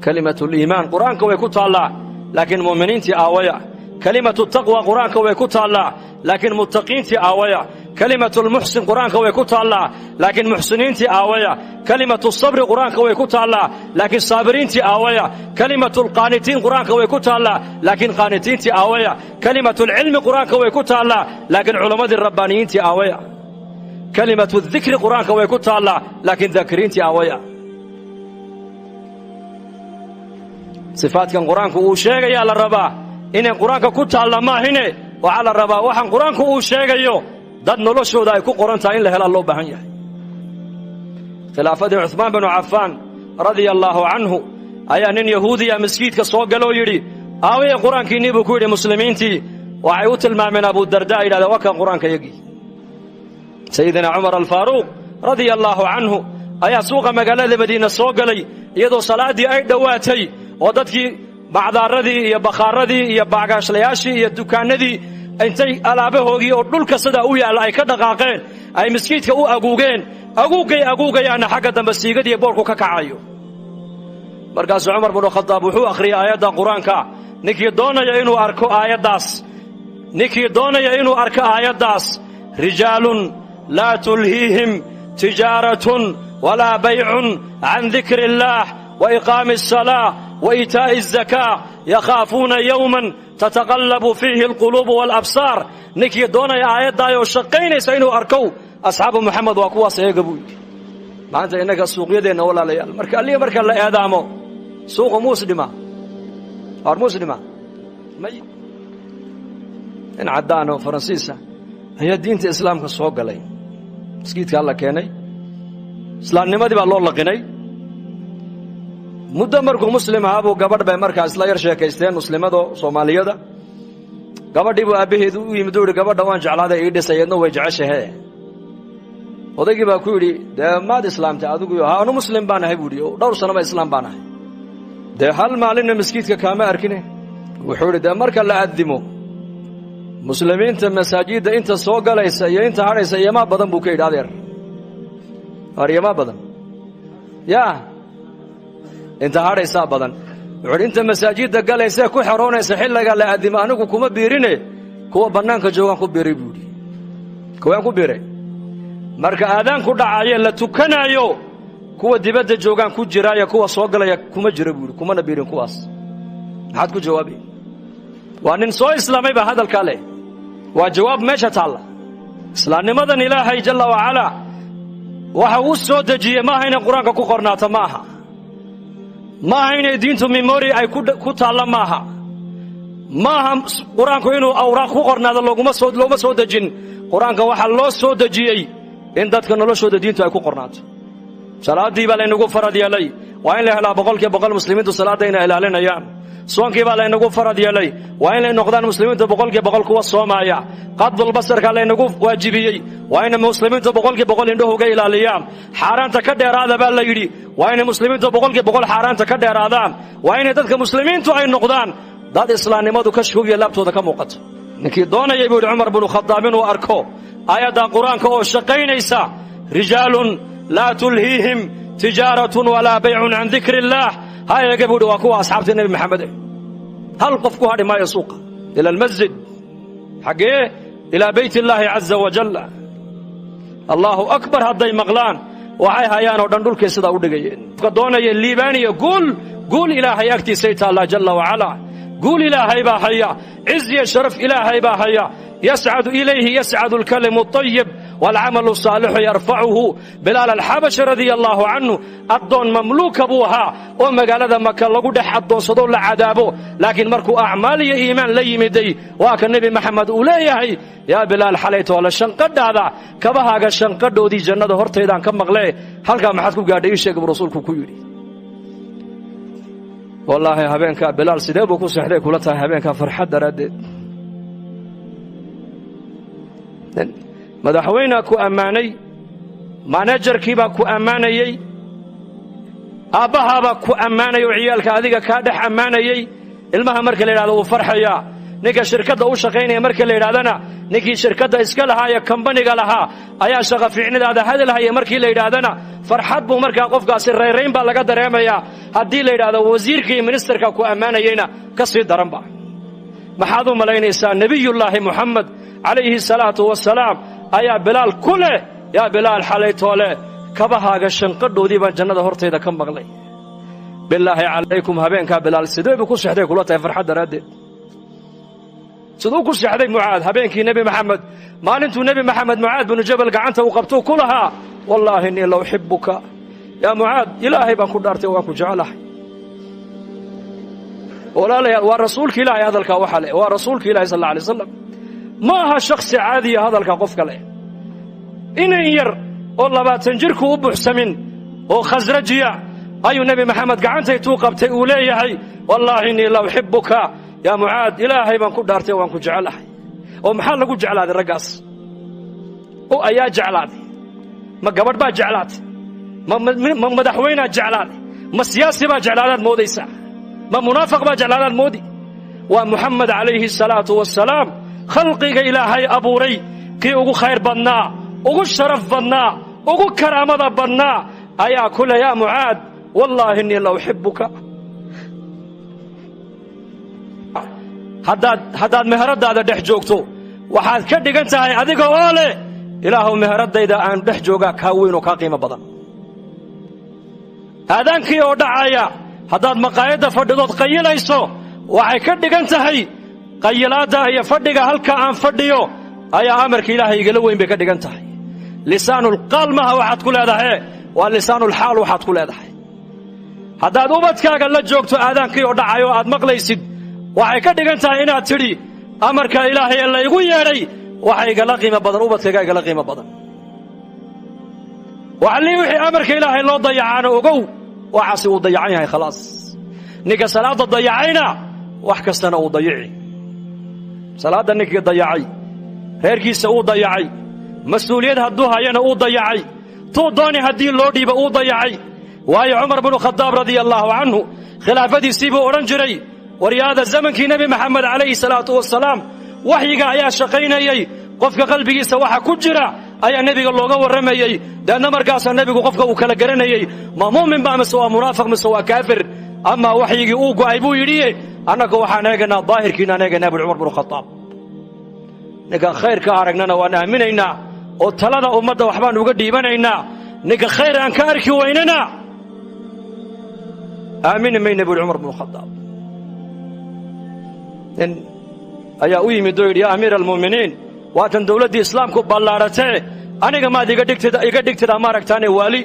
kalimatul iimaan quraanka way ku taallaa laakiin mu'miniintii aawaya kalimatu taqwa quraanka way ku taallaa laakiin muttaqiintii aawaya kalimatul muhsin quraanka way ku taallaa laakiin muhsiniintii aawaya kalimatus sabr quraanka way ku taallaa laakiin saabiriintii aawaya kalimatul qaanitiin quraanka way ku taallaa laakiin qaanitiintii aawaya kalimatul ilmi quraanka way ku taallaa laakiin culimadii rabbaaniyiintii aawaya kalimatul dhikri quraanka way ku taallaa laakiin dhaakiriintii aawaya sifaadkan quraanku uu sheegaya la rabaa inay quraanka ku taalla maahine waxa la rabaa waxaan quraanku uu sheegayo dad noloshooda ay ku qoran tahay in la helo loo baahan yahay khilaafadii Uthman bin Affan radiyallahu anhu ayaa nin yahuudiya masjidka soo galay yiri aaway quraankiini buu ku yiri muslimiintii waxay u tilmaameen Abu Darda ila waka quraanka yagi Sayyidina Umar al-Faruq radiyallahu anhu ayaa suuqa magaalada Madiina soo galay iyadoo salaadii ay dhawaatay oo dadkii bacdaaradii iyo bakhaaradii iyo baagaashlayaashii iyo dukaanadii intay alaabahoogii oo dhulka sida u yaala ay ka dhaqaaqeen ay masjidka u aguugayaan xagga dambe siigadii boorku ka kacayo markaas Umar bin Khattab wuxuu akhriyay aayada quraanka ninkii doonaya inuu arko aayadaas rijaalun la tulhihim tijaratun wala bay'un an dhikrillah wa iqamis salah وإيتاء الزكاة يخافون يوما تتقلب فيه القلوب والأبصار نكي دونا يا آيات دايو شقين سينو أركو أصحاب محمد وأكوا سيقبوا ما أنت إنك السوق يدينا ولا ليال مركا لا إعدامه سوق مسلمة أو مسلمة إن عدانو فرنسيسا هي دينة إسلام كالسوق لي مسكيت كالله كيني إسلام نمدي بالله لقيني muddo markuu muslim ahaa buu gabadh bay markaa isla yar sheekaysteen muslimada Soomaaliyada gabadhii buu aabaheedu u yimid oo gabadha waan jeclaaday ii dhisayadna way jeceshahay odaygii baa ku yiri maad islaamta adigu anu muslim baan ahay buu yiri dhowr sano ba islaam baan ahay hal maalin masjidka kaama arkine wuxuu yiri marka la aadimo muslimiinta masaajida inta soo galaysa iyo inta haraysa yama badan buu ka yiraahdeer ariyama badan yaa inta haraysa badan wuxuu inta masaajida galaysa ku xaroonaysa xilliga la aadimo anigu kuma biirine kuwa banaanka joogan ku biiray buu kuwa ku biiray marka aadaan ku dhacayo la tukanayo kuwa dibadda joogan ku jiraya kuwa soo galaya kuma jira buu kuma nabiirin kuwaas maxaad ku jawaabi waa nin soo islaamay ba hadalka leh waa jawaab meesha taala islaamnimadan ilaahay jalla wa ala waxa uu soo dajiyay ma hayna quraanka ku qornaata maaha ما هين دينتو ميموري أي كوتا الله ما هم قرآنكو إنه أوراق قرنا هذا لوما سود جن قرآنكو واحد الله سود جيء إن دتك نلو سود دينتو أي قرنات صلاة دي بالله نقول فرد يلي وين له لا بقول كبقول مسلمين تو صلاة دينا إلى علينا يام سوان كي بالله نقول فرد يلي وين له نقدان مسلمين تو بقول كبقول كوا صومايا قد البصر كله نقول واجبية وين مسلمين تو بقول إنه هو جاي إلى اليوم حرام تكدر هذا بالله يري وين مسلمين تو بقول حرام تكدر هذا وين تدك مسلمين تو أي نقدان ضد إسلام ما دو كشكو يلابتو ذا كموقت نكيد دونا يقول عمر بن الخطاب وأركو آيات القرآن كو شقين إيسا رجال لا تلهيهم تجارة ولا بيع عن ذكر الله هاي يقول وكوا أصحاب النبي محمد هل قفكوا هذه ما يسوق إلى المسجد حقه إلى بيت الله عز وجل الله أكبر هذا مغلان وعي هيان ودندول كيسدا ودغيين فدونا الليباني قول إلهي يكتي سيت الله جل وعلا قول إلهي باحيا عز يا شرف إلهي باحيا يسعد إليه يسعد الكلم الطيب والعمل الصالح يرفعه بلال الحبش رضي الله عنه أدون مملوك أبوها وما قال هذا ما كان لقود حدون صدور لعذابه لكن مركو أعمالي إيمان لي مدي وكان النبي محمد أوليه يا بلال حليت ولا شنقد هذا كبها قال شنقد ودي جنة هرت إذا كم مغلي هل كان محدكم قاعد يشيك برسولكم كيوري والله هبينك بلال سيدابو كو سحري كلتها هبينك فرحة ردد مدحوينا كو أماني مانجر كيبا كو أماني أباها با كو أماني وعيالك هذيك كادح أماني المها مركل إلى فرحيا ninka shirkadda u shaqaynaya marka la yidhahdana ninkii shirkadda iska lahaa ee kambaniga lahaa ayaa shaqa fiicnidaada hadalhaya markii la yidhaahdana farxad buu markaa qofkaasi rayrayn baa laga dareemayaa haddii la yidhahdo wasiirka iyo ministerka ku ammaanayeyna ka sii daranba maxaad u malaynaysaa nebiyullaahi moxamed calayhi salaatu wasalaam ayaa bilaal ku leh yaa bilaal xalaytoole kabahaaga shanqadhoodii baan jannada hortayda ka maqlay bilaahi calaykum habeenkaa bilaal sidee buu ku seexday kula tahay farxad daraaddeed siduu ku seexday mucaad habeenkii nebi maxamed maalintuu nebi maxamed mucaad binu jabal gacanta uu qabtuu ku lahaa wallaahi innii la uxibuka yaa mucaad ilaahay baan ku dhaartay waan ku jecelahay walaalayaal waa rasuulka ilaahay hadalkaa waxa leh waa rasuulka ilaahay sal alla alay wasalam ma aha shakhsi caadiya hadalka qofka leh inan yar oo 20 jirku u buuxsamin oo khasrajiya ayuu nebi maxamed gacantaytuu qabtay uu leeyahay wallaahi innii la uxibuka yaa mucaad ilaahay baan ku dhaartay waan ku jecelahay oo maxaa lagu jeclaaday raggaas oo ayaa jeclaaday ma gabadh baa jeclaatay ma madaxweynaa jeclaaday ma siyaasi baa jeclaadaad moodaysaa ma munaafiq baa jeclaadaad moodi waa muxamed calayhi salaatu wassalaam khalqiga ilaahay abuuray kii ugu khayr badnaa ugu sharaf badnaa ugu karaamada badnaa ayaa ku leh yaa mucaad wallaahi innii la uxibuka haddaad meheradaada dhex joogto waxaad ka dhigan tahay adiga oo leh ilaahuw meheradayda aan dhex joogaa kaa weyn oo kaa qiimo badan aadaankii oo dhacaya haddaad maqaayadda fadhidood qayilayso waxay ka dhigan tahay qayilaadda iyo fadhiga halka aan fadhiyo ayaa amarka ilaahay igala weyn bay ka dhigan tahay lisaanulqaal maha waxaad ku leedahay waa lisaanulxaal waxaad ku leedahay haddaad ubadkaaga la joogto aadaankii oo dhacayo aad maqlaysid waxay ka dhigan tahay inaad tidhi amarka ilaahay ee la igu yeedhay waxa igala qiimo badan ubadkayga igala qiimo badan waxallii wixii amarka ilaahay loo dayacaana ogow waxaasi uu dayacan yahay khalaas ninka salaadda dayacayna wax kastana uu dayici salaadda ninkii dayacay reerkiisa uu dayacay mas-uuliyad hadduu hayana uu dayacay tuu dooni haddii loo dhiiba uu dayacay waayo cumar binu khadaab radia allaahu canhu khilaafadiisii buu odhan jiray waryaada zamankii nebi maxamed calayhi salaatu wasalaam waxyiga ayaa shaqaynayey qofka qalbigiisa waxa ku jira ayaa nebiga looga warramayey deedna markaasaa nebigu qofka uu kala garanayey ma mu'min ba mise waa munaafiq mise waa kaafir amaa waxyigii uu go'ay buu yidhi annaga waxaan eegaynaa daahirkiinaan eegaynaa bui cumar binu khadaab ninkan khayrka aragnana waan aaminaynaa oo talada ummadda waxbaan uga dhiibanaynaa ninka khayr aan ka arki weynana aamini mayna buuhi cumar binu khadaab nin ayaa u yimid oo yidhi yaa amiira almu'miniin waatan dawladdii islaamku ballaadhatee aniga maad iga dhigtidaa maaragtaane waali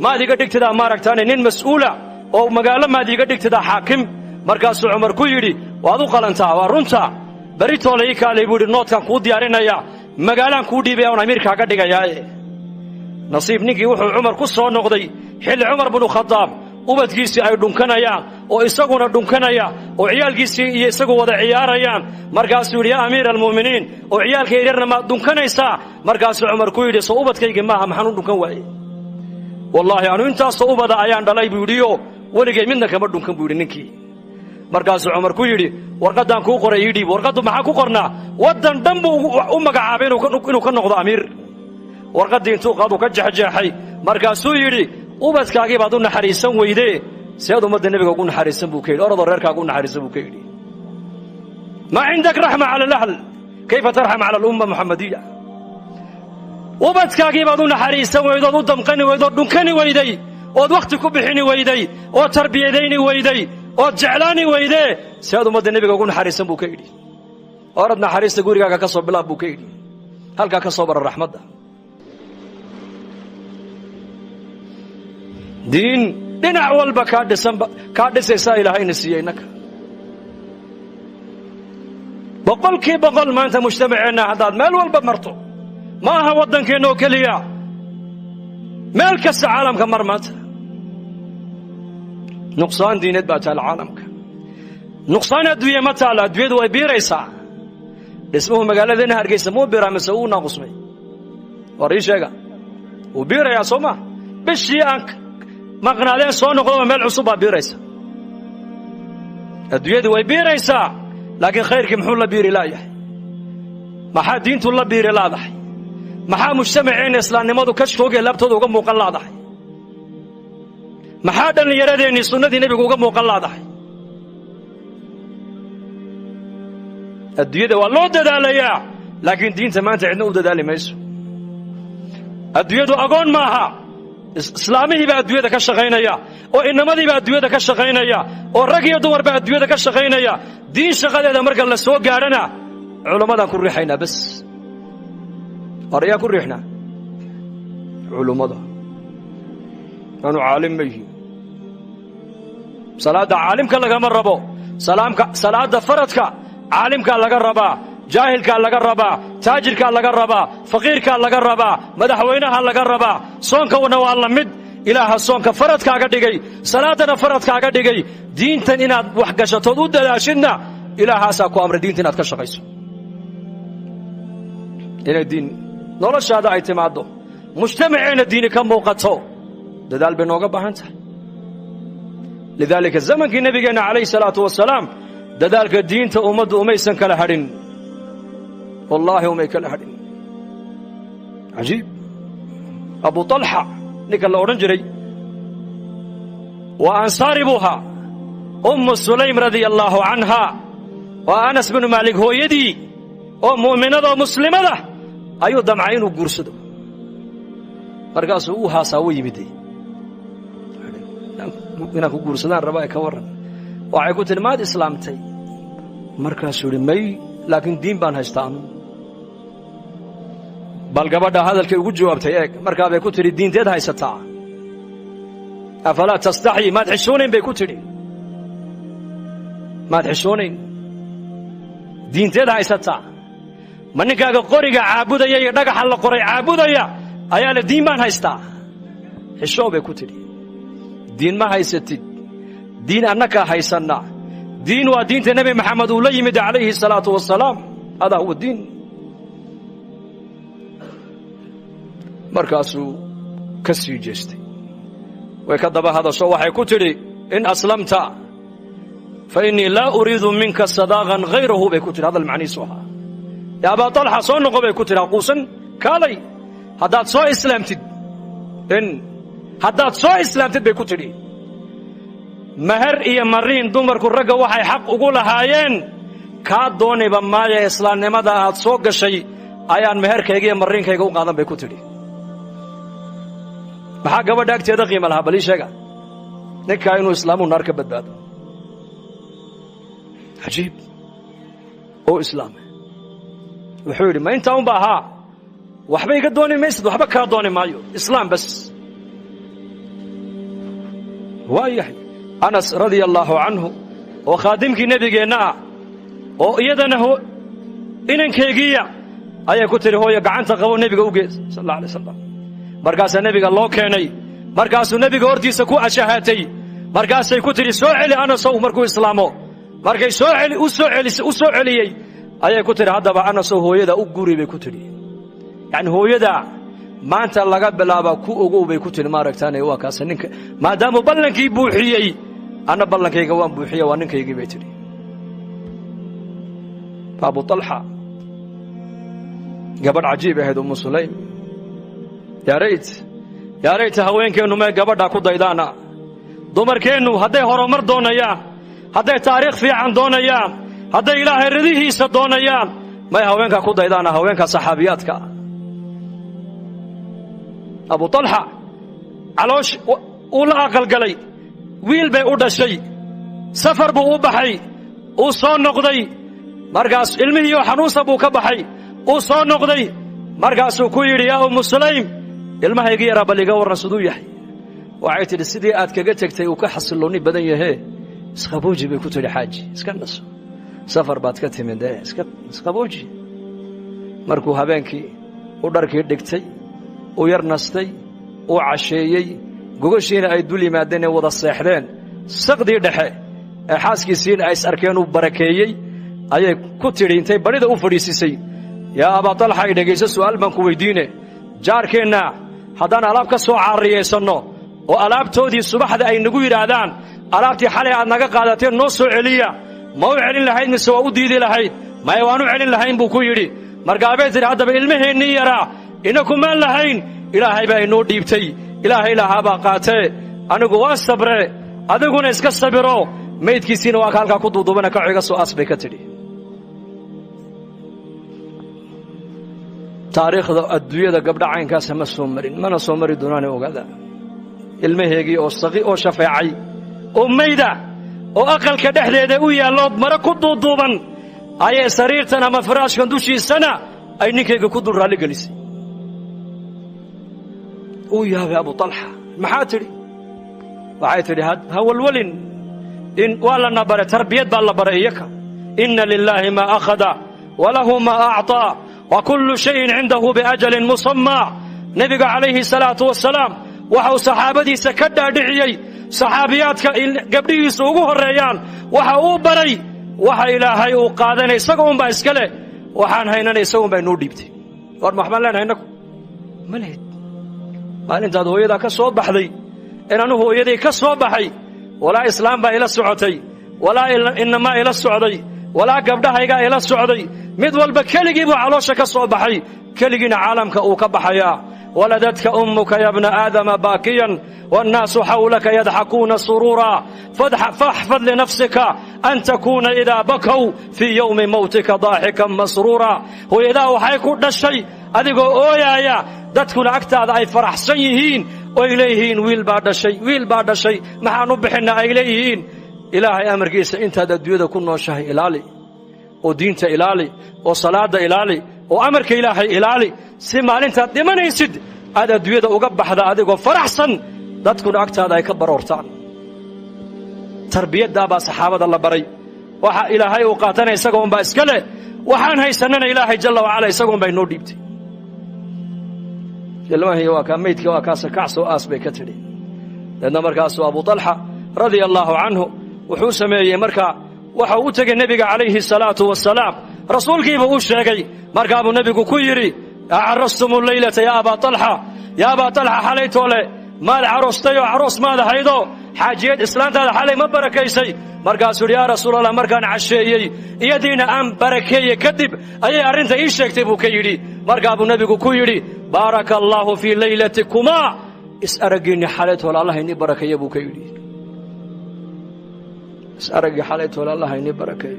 maad iga dhigtidaa maaragtaane nin mas'uula oo magaalo maad iga dhigtidaa xaakim markaasuu cumar ku yidhi waad u qalantaa waa runta beritoole ii kaalay buu yidhi noodkaan kuu diyaarinaya magaalaan kuu dhiibaya oon amiirkaaga dhigayaaye nasiib ninkii wuxuu cumar ku soo noqday xilli cumar binu khadaab ubadkiisii ay dhunkanayaan oo isaguna dhunkanaya oo ciyaalkiisii iyo isagu wada ciyaarayaan markaasuu yidhi yaa amiira almu'miniin oo ciyaalka yaryarna maad dhunkanaysaa markaasuu cumar ku yidhi soo ubadkaygii maaha maxaan u dhunkan waaye wallaahi anu intaasoo ubada ayaan dhalay buu yidhioo weligay midna kama dhunkan buu yidhi ninkii markaasuu cumar ku yidhi warqaddaan kuu qoray ii dhiib warqaddu maxaa ku qornaa waddan dhan buu u magacaabay inuu ka noqdo amiir warqaddii intuu qaaduu ka jexjeexay markaasuu yidhi ubadkaagii baad u naxariisan weydee seed ummadda nebiga ugu naxariisan buu ka yidhi orodoo reerkaaga u naxariisan buu ka yidhi maa cindak raxma cala alahl kayfa tarxam cala alumma muxamadiya ubadkaagii baad u naxariisan weyday ood u damqani weyday ood dhunkani weyday ood wakhti ku bixini weyday ood tarbiyadayni weyday ood jeclaani weydee seed ummadda nebiga ugu naxariisan buu ka yidhi orad naxariista gurigaaga ka soo bilaab buu ka yidhi halkaa ka soo bara raxmadda diin dhinac walba kaa dhisaysaa ilaahayna siiyey innaka boqolkii boqol maanta mujtamaceenna haddaad meel walba marto ma aha waddankeenna oo keliya meel kasta caalamka mar maanta nuqsaan diineed baa taala caalamka nuqsaan adduunye ma taala adduunyadu way biiraysaa dhismuhu magaaladeenna hargeysa muu biraa mise uu naaqusmay war ii sheega wuu biirayaa soo maa bishii aan maqnaadeen soo noqdoba meel cusub baa biiraysa adduunyadu way biiraysaa laakiin khayrkii muxuu la biiri laayahay maxaa diintu la biiri laadahay maxaa mujtamaceena islaamnimadu kashkoogee laabtooda uga muuqan laadahay maxaa dhallinyaradeenii sunnadii nebigu uga muuqan laadahay adduunyada waa loo dadaalayaa laakiin diinta maanta cidna u dadaali mayso adduunyadu agoon maaha islaamihii baa adduunyada ka shaqaynaya oo inamadii baa adduunyada ka shaqaynaya oo rag iyo dumar baa adduunyada ka shaqaynaya diin shaqadeeda marka la soo gaadhana culimmadaan ku riixaynaa bas hor ayaa ku riixnaa culummada aanu caalim ma yihiin salaadda caalimka lagama rabo salaadda faradka caalimkaa laga rabaa jaahilkaa laga rabaa taajirkaa laga rabaa faqiirkaa laga rabaa madaxweynaha laga rabaa soonkawana waa la mid ilaaha soonka faradkaaga dhigay salaaddana faradkaaga dhigay diintan inaad wax gashatood u dadaashidna ilaahaasaa ku amray diinta inaad ka shaqayso inay diin noloshaada ay timaaddo mujtamaceenna diini ka muuqato dadaal bay nooga baahan tahay lidaalika zamankii nebigeenna calayhi salaatu wasalaam dadaalka diinta ummaddu umaysan kala hadhin wallaahi umay kala hadhin cajiib abu talxa ninka la odhan jiray waa ansaari buu ahaa ummu sulaym radia allaahu canhaa waa anas binu maalik hooyadii oo mu'minadoo muslimada ayuu damcay inuu guursado markaasuu u haasaa u yimiday inaan ku guursadaan rabaa ka warran waxay ku tidhi maad islaamtay markaasuu idhi may laakiin diin baan haystaa anu bal gabadha hadalkay ugu jawaabtay eeg markaa bay ku tidhi diinteed haysataa afalaa tastaxyi maad xishoonayn bay ku tidhi maad xishoonayn diinteed haysataa ma ninkaaga qoriga caabudaya iyo dhagaxa la qoray caabudaya ayaa le diin baan haystaa xishoo bay ku tidhi diin ma haysatid diin annakaa haysanna diin waa diinta nebi maxamed uu la yimid calayhi salaatu wasalaam hadaa huwa diin markaasuu ka sii jeestay way ka daba hadasho waxay ku tidhi in aslamta fa innii laa uriidu minka sadaaqan hayrahu bay ku tidhi hadal macnihiisu ahaa yaa abaa talxa soo noqo bay ku tidhi haquusan kaalay haddaad soo islaamtid bay ku tidhi mahar iyo mariin dumarku ragga waxay xaq ugu lahaayeen kaa dooniba maaya islaamnimada aad soo gashay ayaan meherkayga iyo mariinkayga u qaadan bay ku tidhi maxaa gabadha agteeda qiima lahaa bal ii sheega ninkaa inuu islaamu naar ka badbaado cajiib oo islaama wuxuu yidhi ma intaa unba ahaa waxba iga dooni maysid waxba kaa dooni maayo islaam bas waa yahay anas radia allaahu canhu oo khaadimkii nebigeenna ah oo iyadana inankeygiiya ayay ku tidhi hooyo gacanta qabo nebiga u gees sal alla alay wasalam markaasaa nebiga loo keenay markaasuu nebiga hortiisa ku ashahaatay markaasay ku tidhi soo celi anasow markuu islaamo markay u soo celiyey ayay ku tidhi haddaba anasow hooyada u guri bay ku tidhi yacni hooyada maanta laga bilaaba ku ogow bay ku tidhi maaragtaane waa kaasa ninka maadaamuu ballankii buuxiyey anna ballankayga waan buuxiya waa ninkaygii bay tidhi abu talxa gabadh cajiib ahayd ummu sulaym yaa rayta haweenkeennu may gabadhaa ku daydaana dumarkeennu hadday horumar doonayaan hadday taariikh fiican doonayaan hadday ilaahay ridihiisa doonayaan may haweenkaa ku daydaana haweenkaa saxaabiyaadka abu talxa caloosh uu la aqalgalay wiil bay u dhashay safar buu u baxay uu soo noqday markaas ilmihiioo xanuunsan buu ka baxay uu soo noqday markaasuu ku yidhi yaa ummu sulaym ilmahayga yaraa bal iga warran siduu yahay waxay tidhi sidii aad kaga tegtay uu ka xasilloonni badan yahee isqabooji bay ku tidhi xaaji iska naso safar baad ka timid isqabooji markuu habeenkii u dharkii dhigtay u yar nastay uu casheeyey gogashiina ay dul yimaadeen ee wada seexdeen saqdii dhexe ee xaaskiisiina ay is arkeen uu barakeeyey ayay ku tidhi intay badhida u fadhiisisay yaa abaa talxa ay dhegayso su'aal baan ku weyddiine jaarkeenna haddaan alaab ka soo caariyaysanno oo alaabtoodii subaxda ay nagu yidhaahdaan alaabtii xalay aad naga qaadateen noo soo celiya ma u celin lahayd mise waa u diidi lahayd maya waan u celin lahayn buu ku yidhi markaabay tidhi haddaba ilmaheennii yaraa inakumaan lahayn ilaahay baa inoo dhiibtay ilaahay lahaabaa qaatee anigu waa sabre adiguna iska sabiro maydkiisiina waa ka halkaa ku duuduubana kaco iga soo aas bay ka tidhi taariikhda adduunyada gabdha caynkaasa ma soo marin mana soo mari doonaane ogaada ilmaheegii oo shafeecay oo mayda oo aqalka dhexdeeda u yaallood mare ku duuduuban ayay sariirtan ama firaashkan dushiisana ay ninkayga ku dul raalli gelisay uu yaabay abu talxa maxaa tidhi waxay tidhi ha walwalin waa lana bare tarbiyad baa la baray iyaka inna lilaahi maa akhada walahu maa acطaa wa kullu shayin cindahu biajalin musammaa nebiga calayhi salaatu wasalaam waxau saxaabadiisa ka dhaadhiciyey saxaabiyaadka gabdhihiisa ugu horreeyaan waxa uu baray waxa ilaahay uu qaadanay isaga unbaa iska leh waxaan haynanay isaga unbaa inoo dhiibtay war ma waxbaan leenahay innagu ma lehid maalintaad hooyadaa ka soo baxday in anu hooyaday ka soo baxay walaa islaam baa ila socotay walaa inamaa ila socday walaa gabdhahaygaa ila socday mid walba keligii buu caloosha ka soo baxay keligiina caalamka uu ka baxayaa ولدتك أمك يا ابن آدم باكيا والناس حولك يضحكون سرورا فاحفظ لنفسك أن تكون إذا بكوا في يوم موتك ضاحكا مسرورا وإذا وحيكون الشيء أذيقوا أويايا دتكون أكتاد أي فرح سيهين وإليهين ويل بعد شيء محا نبحنا إليهين إلهي أمر قيس انت دادويدا كنا شهي إلالي ودينت إلالي وصلاة إلالي وأمرك إلهي إلالي سمال انت دمانيسد هذا دويدا وقبح هذا أذيقوا فرحسن دتكون أكتاد أي كبر ورطان تربية دابا صحابة الله بري وحا إلهي وقاتنا يساقون با إسكاله وحان هاي سننا إلهي جل وعلا يساقون با ينور ديبتي جلوه هي واكا ميتك واكا سكعسو آسبي كتري لأن مركاسو أبو طلحة رضي الله عنه وحوس ميي مركا وحا أتك النبي عليه الصلاة والسلام رسول كيف أشيغي مركا أبو النبي كيري أعرستم الليلة يا أبا طلحة يا أبا طلحة حليتو لي مال عروستيو عروس ماذا هيدو حاجيات إسلام هذا حالي ما بركيسي مركاسو يا رسول الله مركان عشيي يدينا أم بركي كذب أي أرنت إيش يكتبوا كيري مركا أبو النبي كيري بارك الله في ليلتكما اسأرقيني حالته ولا الله إني بركي أبو كيري اسأرقي حالته ولا الله إني بركي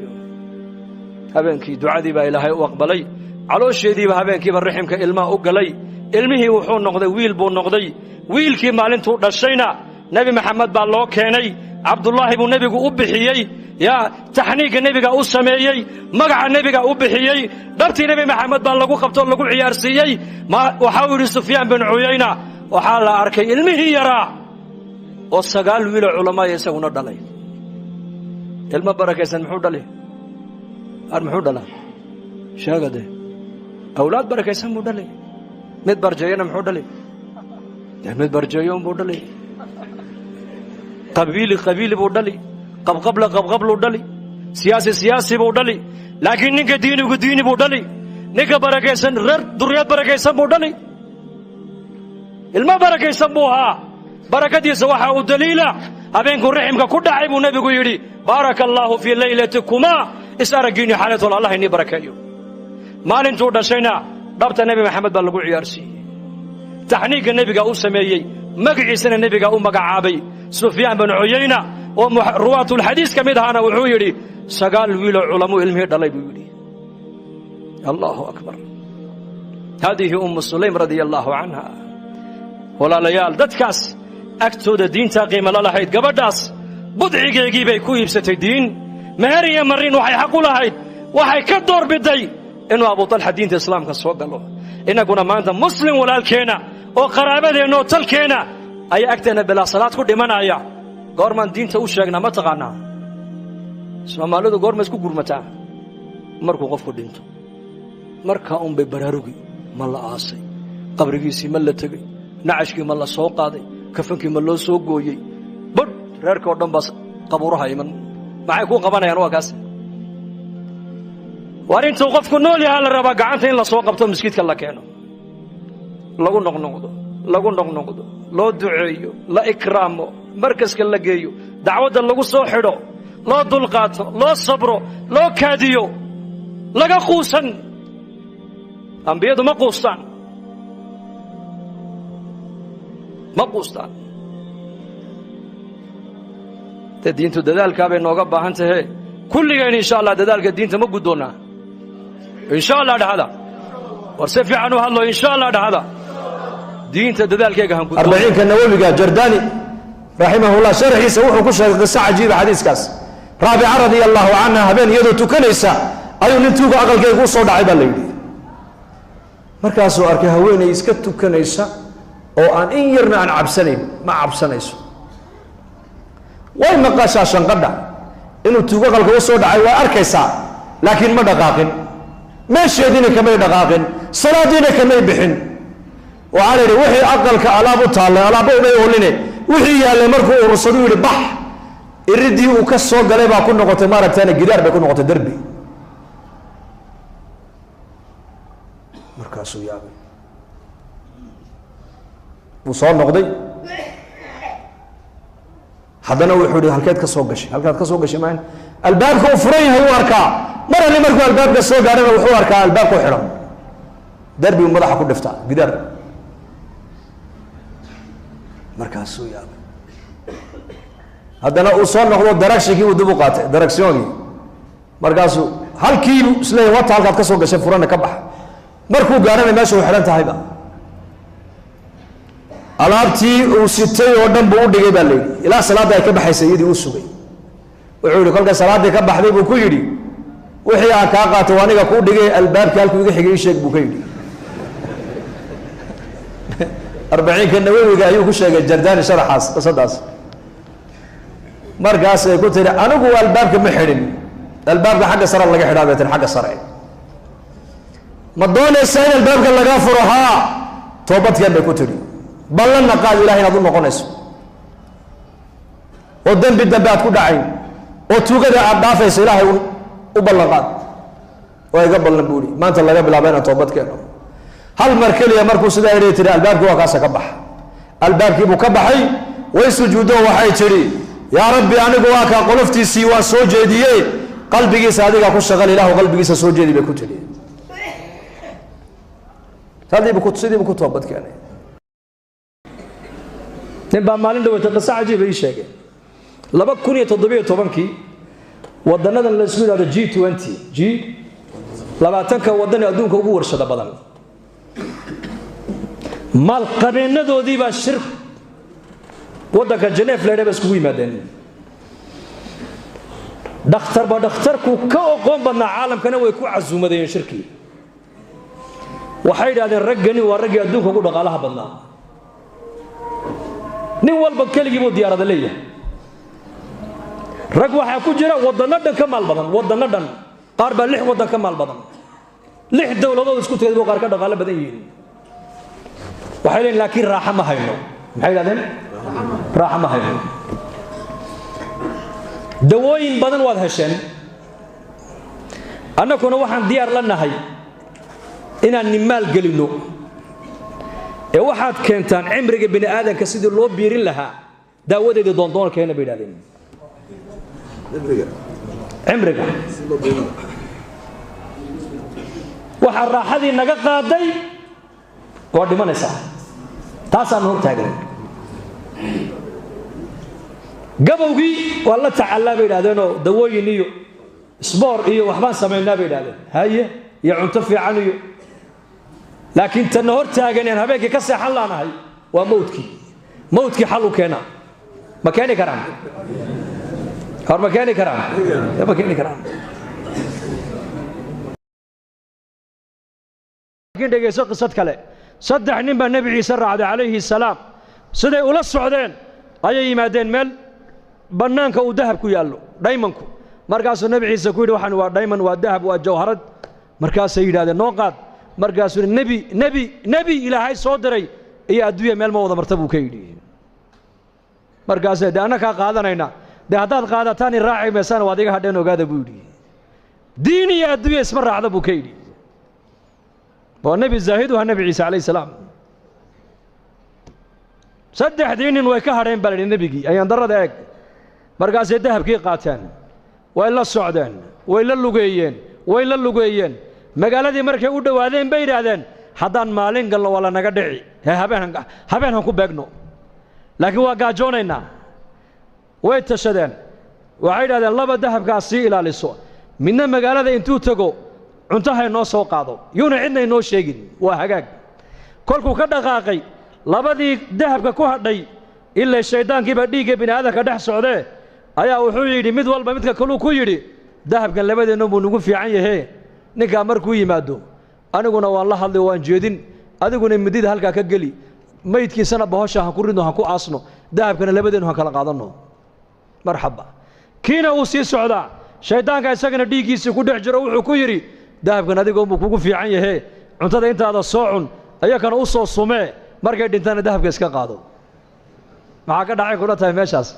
هبنكي دعادي با إلهي وأقبلي calooshedii ba habeenkii barriximka ilmaha u galay ilmihii wuxuu noqday wiil buu noqday wiilkii maalintuu dhashayna nabi maxamed baa loo keenay cabdullaahi buu nebigu u bixiyey yaa taxniiga nebiga u sameeyey magaca nebiga u bixiyey dhartii nebi maxamed baa lagu qabtoo lagu ciyaarsiiyey waxaa uu yidhi sufyaan bin cuyayna waxaa la arkay ilmihii yaraa oo 9 wiiloo culammaaya isaguna dhalay ilmo barakaysan muxuu dhalay muxuu dhalaa sheegade أولاد بركة يسمو دلي مد برجينا محو دلي مد برجيون بو دلي قبيلي بو دلي قبل دلي سياسي بو دلي لكن نك ديني بو دلي نك بركة يسن دريات بركة يسن بو دلي الما بركة يسموها بركة يسوحها ودليلة أبينكم رحمك كل عيب ونبي يري بارك الله في ليلتكما اسأرقيني حالة الله إني بركة يوم maalintuu dhashayna dhabta nebi maxamed baa lagu ciyaarsiiyey taxniigga nebiga u sameeyey magaciisana nebiga u magacaabay sufyaan bin cuyayna oo ruwaatulxadiis ka mid ahaana wuxuu yidhi 9 wiiloo culamo ilmihii dhalay buu yidhi allahu akbar hadihi ummu sulaym radia allahu canha walaalayaal dadkaas agtooda diintaa qiimo la lahayd gabadhaas budcigeegii bay ku iibsatay diin meher iyo marin waxay xaq u lahayd waxay ka doorbiday inuu abu talxa diinta islaamka soo galo inaguna maanta muslim walaalkeena oo qaraabadeena oo talkeena ay agteena bilaa salaad ku dhimanaya goormaan diinta u sheegnaa ma taqaanaa Soomaalidu goorma isku gurmataa markuu qofku dhinto marka un bay baraarugi ma la aasay qabrigiisii ma la tagay nacashkii ma la soo qaaday kafankii ma loo soo gooyey bad reerka oo dhan baa qabuuraha iman maxay ku qabanayaan waa kaas warintuu qofku nool yahay la rabaa gacanta in la soo qabto miskiidka la keeno lagu noqnoqdo loo duceeyo la ikraamo markaska la geeyo dacwada lagu soo xidho loo dulqaato loo sabro loo kaadiyo laga quusan ambiyadu ma quustaan dee diintu dadaalkaa bay nooga baahan tahay kulligeen insha allah dadaalka diinta ma guddoonnaa insha allah dhahada war si fiican u hadlo insha allah dhahada diinta dadaalkeega han guddoon 40 nawawiga jardani rahimahullah sharxiisa wuxuu ku sheegay qisa cajiib xadiiskaas raabi'a radiyallahu anha habeen iyadoo tukanaysa ayuu nin tuuga aqalkeega u soo dhacay baa la yidhi markaasuu arkay haweenay iska tukanaysa oo aan in yarna aan cabsanayn ma cabsanayso way maqashaa shanqadha inuu tuuga aqalka u soo dhacay waa arkaysaa laakiin ma dhaqaaqin meesheediina kamay dhaqaaqin salaadiina kamay bixin waxaa la yidhi wixii aqalka alaab u taallay alaabba umay ooline wixii yaallay markuu urursadu yidhi bax iridii uu ka soo galay baa ku noqotay maaragtaana gidaar bay ku noqotay derbi markaasuu yaabay wuu soo noqday haddana wuxuu yidhi halkeed ka soo gashay halkaad ka soo gashay maan albaabka uu furan yahay uu arkaa mar alle markuu albaabka soo gaadhana wuxuu arkaa albaabka u xidhan derbi uu madaxa ku dhiftaa gidaar markaasuu yaabay haddana uu soo noqdo daragshinkii uu dib u qaatay daragsiyoonkii markaasuu halkiibu isleeyahay wata halkaad ka soo gashay furana ka baxa markuu gaadhana meesha u xidhan tahayba alaabtii uu sitay oo dhan buu u dhigay baa layidhi ilaa salaadda ay ka baxaysay iyadii uu sugay wuxuu yidhi kolka salaaddii ka baxday buu ku yidhi wixii aan kaa qaatay waa aniga kuu dhigay albaabkii halkuu iga xigay ii sheeg buu ka yidhi 40 nawawiga ayuu ku sheegay jardani sharaxaas qisadaas markaas ay ku tiri anigu albaabka ma xidhin albaabka xagga sare laga xidhaa bay tiri xagga sare ma doonaysaa in albaabka laga furo haa toobadkeen bay ku tiri ballanna qaad ilahay inaad u noqonayso oo dembi dambe aad ku dhacayn oo tuugada aad dhaafayso ilaahay u ballan qaad waa iga ballan buu yidhi maanta laga bilaabo inaan toobad keeno hal mar keliya markuu sidaa idhi tiri albaabkii waa kaasa ka baxa albaabkii buu ka baxay way sujuuddo waxay tidhi yaa rabbi anigu waa kaa qoloftiisii waa soo jeediyey qalbigiisa adigaa ku shaqal ilaahu qalbigiisa soo jeedi bay ku tidhi sidiibu ku toobad keenay nin baa maalin dhaweyta qiso cajiiba ii sheegay 2017 wadanadan la isku yidhahdo G20 waddan adduunka ugu warshada badan maal qabeenadoodii baa shir waddanka Geneva leedahay baa iskugu yimaadeen dhakhtarku ka aqoon badnaa caalamkana way ku casuumadeen shirkii waxay yidhaahdeen raggani waa raggii adduunka ugu dhaqaalaha badnaa nin walba keligii buu diyaarada leeyahay rag waxaa ku jira waddanno dhan ka maal badan waddanno dhan qaar baa 6 waddan ka maal badan 6 dawladood isku tagay buu qaar ka dhaqaale badan yihiin waxay leeyihiin laakiin raaxo ma hayno maxay yidhahdeen raaxo ma hayno dawooyin badan waad hesheen annaguna waxaan diyaar la nahay inaan nimaal gelino ee waxaad keentaan cimriga bini aadanka sidii loo biirin lahaa daawadeedii doondoonkeena bay yidhahdeen cimriga waxaa raaxadii naga qaaday waa dhimanaysaa taasaan hor taagan gabowgii waa la tacallaa bay yidhahdeenoo dawooyin iyo isboor iyo waxbaan samaynaa bay yidhahdeen haye iyo cunto fiican iyo laakiin tanna hor taaganeen habeenkii ka seexan laanahay waa mawdkii xal u keena ma keeni karaan hor ma keeni karaan ma keeni karaan laakiin dhegayso qisad kale 3 nin baa nebi ciise raacday calayhi salaam siday ula socdeen ayay yimaadeen meel bannaanka uu dahab ku yaallo dhaymanku markaasuu nebi ciise ku yidhi waxaan waa dhayman waa dahab waa jawharad markaasay yidhahdeen noo qaad markaasuu nebi ilaahay soo diray iyo adduunya meel ma wada marta buu ka yidhi markaasay dee annakaa qaadanayna dee haddaad qaadataan in raaci maysaan waad iga hadheen ogaada buu yidhi diin iyo adduunya isma raacda buu ka yidhi waa nebi zaahidu ha nebi ciise calayhi salaam 3 nin way ka hadheen baa la yidhi nebigii ayaan darrada eeg markaasay dahabkii qaateen way la socdeen way la lugeeyeen magaaladii markay u dhowaadeen bay yidhaahdeen haddaan maalin galno waa la naga dhici habeen han ku beegno laakiin waa gaajoonaynaa way tashadeen waxay yidhahdeen laba dahabkaas sii ilaaliso midna magaalada intuu tago cuntahay noo soo qaado yuuna cidna inoo sheegin waa hagaag kolkuu ka dhaqaaqay labadii dahabka ku hadhay ilaa shaydaankiiba dhiigga bini'aadanka dhex socdee ayaa wuxuu yidhi mid walba midka kaluu ku yidhi dahabkan labadeennu buu nagu fiican yahe ninkaa markuu yimaado aniguna waan la hadlay waan jeedin adiguna midida halkaa ka geli maydkiisana bahosha han ku ridno han ku aasno dahabkana labadeennu han kala qaadanno marxaba kiina uu sii socdaa shaydaanka isagana dhiiggiisii ku dhex jiro wuxuu ku yidhi dahabkan adigoonbuu kugu fiican yahe cuntada intaada soo cun ayakana u soo sumee markay dhintana dahabka iska qaado maxaa ka dhacay kula tahay meeshaas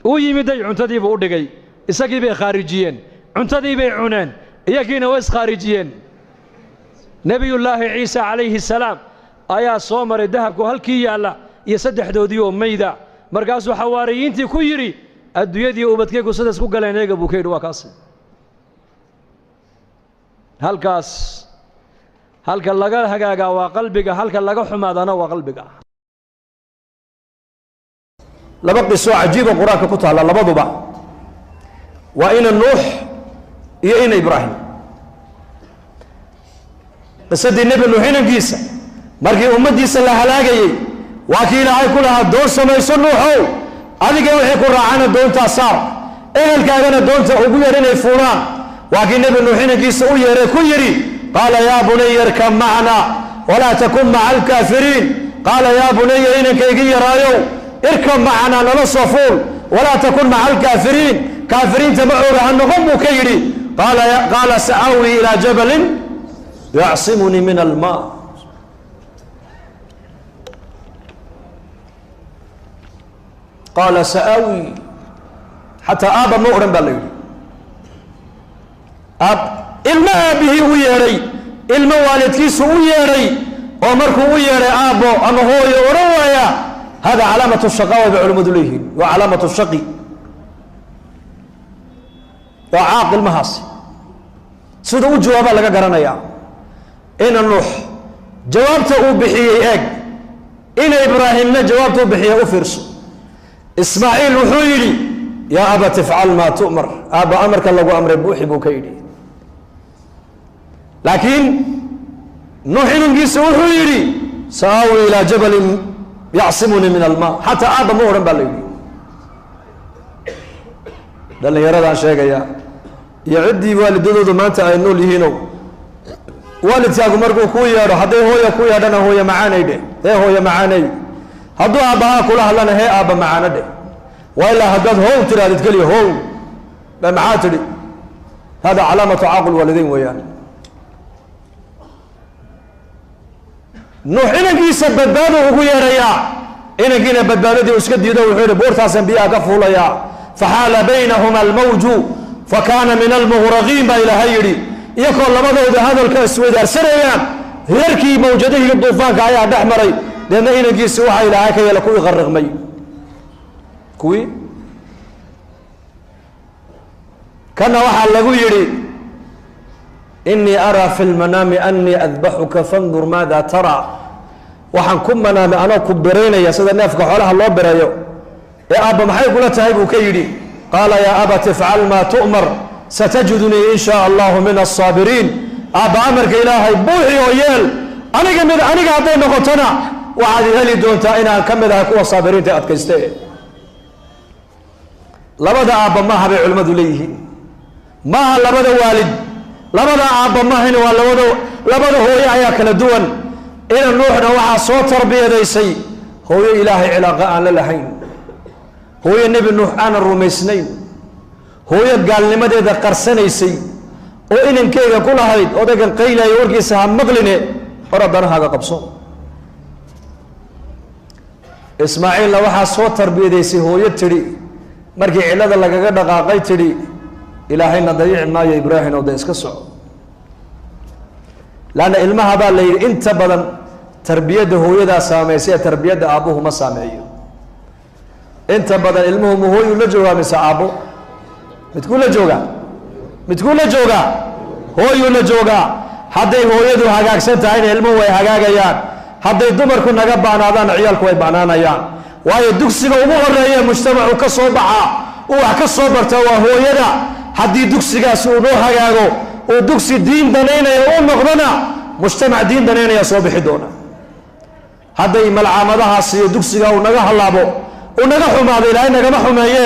uu yimiday cuntadiibuu u dhigay isagii bay khaarijiyeen cuntadii bay cuneen iyagiina way iskhaarijiyeen nebiyullaahi ciisa calayhi salaam ayaa soo maray dahabku halkii yaalla iyo saddexdoodii oo mayda markaasuu xawaariyiintii ku yidhi adduunyadii ubadkaygu sidaas ku galeen eega buu ka yidhi waa kaasi halka laga hagaagaa waa qalbiga halka laga xumaadana waa qalbiga laba qiso cajiiba qur-aanka ku taalla labaduba waa ina nuux iyo ina ibraahim qisadii nebi nuux inankiisa markii ummaddiisa la halaagayey waa kii ilaahay ku lahaa doon samayso nuuxow adiga wixii ku raacana doontaa saar ehelkaagana doonta ugu yeer inay fuulaan waa kii nebi nuux inankiisa u yeeray ku yidhi qaala yaa bunaya irkab macna walaa takun maca alkaafiriin qaala yaa bunaya inankaygi yaraayow irkab macnaa nala soo fuul walaa takun maca alkaafiriin kaafiriinta macooga ha noqon buu ka yidhi qaala sa'aawi ilaa jabalin yacsimunii min almaa qaala sa'aawi xataa aabba ma odhan baa la yidhi ilmo aabbihii u yeedhay ilmo waalidkiisu u yeedhay oo markuu u yeedhay aabbo ama hooyo odhan waaya hada calaamatu shaqaawa bay culimmadu leeyihiin waa calaamatu shaqi waa caaq ilmahaasi sida u jawaabaa laga garanayaa ina nuux jawaabta uu bixiyey eeg ina ibraahimna jawaabta uu bixiyey u fiirso ismaaciil wuxuu yidhi yaa abati ifcal maa tu'mar aabba amarka lagu amray buuxi buu ka yidhi laakiin nuux inankiisa wuxuu yidhi sa'aawi ilaa jabalin yacsimunii min almaa xataa aabba ma odhan baa la yidhi dhallinyaradaan sheegaya iyo ciddii waalidadoodu maanta ay nool yihiinow waalidkaagu markuu kuu yeedho hadday hooya ku yeedhana hooye macaanay dheh hee hooye macaanay hadduu aabbahaa kula hadlana hee aabba macaano dheh waa ilaa haddaad how tidhahdid keliya how ba maxaa tidhi hada calaamatu caaqul waalidayn weeyaan nuux inankiisa badbaado ugu yeedhayaa inankiina badbaadadii u iska diido wuxuu yidhi buurtaasan biyaha ka fuulayaa faxaala baynahuma almawju fakaana min almughraqiin baa ilaahay yidhi iyakoo labadooda hadalka isweydaarsanayaan hirarkii mawjadihii duufaanka ayaa dhex maray deedna inankiisi waxaa ilaahay ka yeela kuwii qarriqmay kuwii kana waxaa lagu yidhi inii araa fi lmanaami anii adbaxuka fandur maada taraa waxaan ku manaamay anoo ku beraynaya sida neefka xoolaha loo bereeyo ee aabba maxay kula tahay buu ka yidhi qaala yaa abati ifcal maa tu'mar satajidunii in shaa allahu min alsaabiriin aabba amarka ilaahay buuxi oo yeel aniga hadday noqotona waxaad heli doontaa inaan ka mid ahay kuwa saabiriinta adkayste labada aabba maaha bay culimmadu leeyihiin maaha labada waalid labada aabba maahan waa labada hooye ayaa kala duwan ina nuuxna waxaa soo tarbiyadaysay hooyo ilaahay cilaaqa aan la lahayn hooyo nebi nuux aanan rumaysnayn hooyo gaalnimadeeda qarsanaysay oo inankeyga ku lahayd odaygan qaylayo warkiisa ha maqline hor addanahaaga qabso ismaaciilna waxaa soo tarbiyadaysay hooyo tidhi markii cillada lagaga dhaqaaqay tidhi ilaahayna dayici maayo ibraahim oo de iska soco laanna ilmaha baa la yidhi inta badan tarbiyadda hooyadaa saamaysa ee tarbiyadda aabbuhu ma saameeyo inta badan ilmuhu ma hooyuu la jawaamaysa aabbo midkuu la joogaa midkuu la joogaa hooyuu la joogaa hadday hooyadu hagaagsan tahayna ilmuhu way hagaagayaan hadday dumarku naga baanaadaan ciyaalku way baanaanayaan waayo dugsiga ugu horeeya mujtamacu ka soo baxaa uu wax ka soo barta waa hooyada haddii dugsigaasi uu noo hagaago uu dugsi diin danaynaya u noqdona mujtamac diin danaynaya soo bixi doona hadday malcaamadahaas iyo dugsiga uu naga hallaabo uu naga xumaado ilaahay nagama xumeeye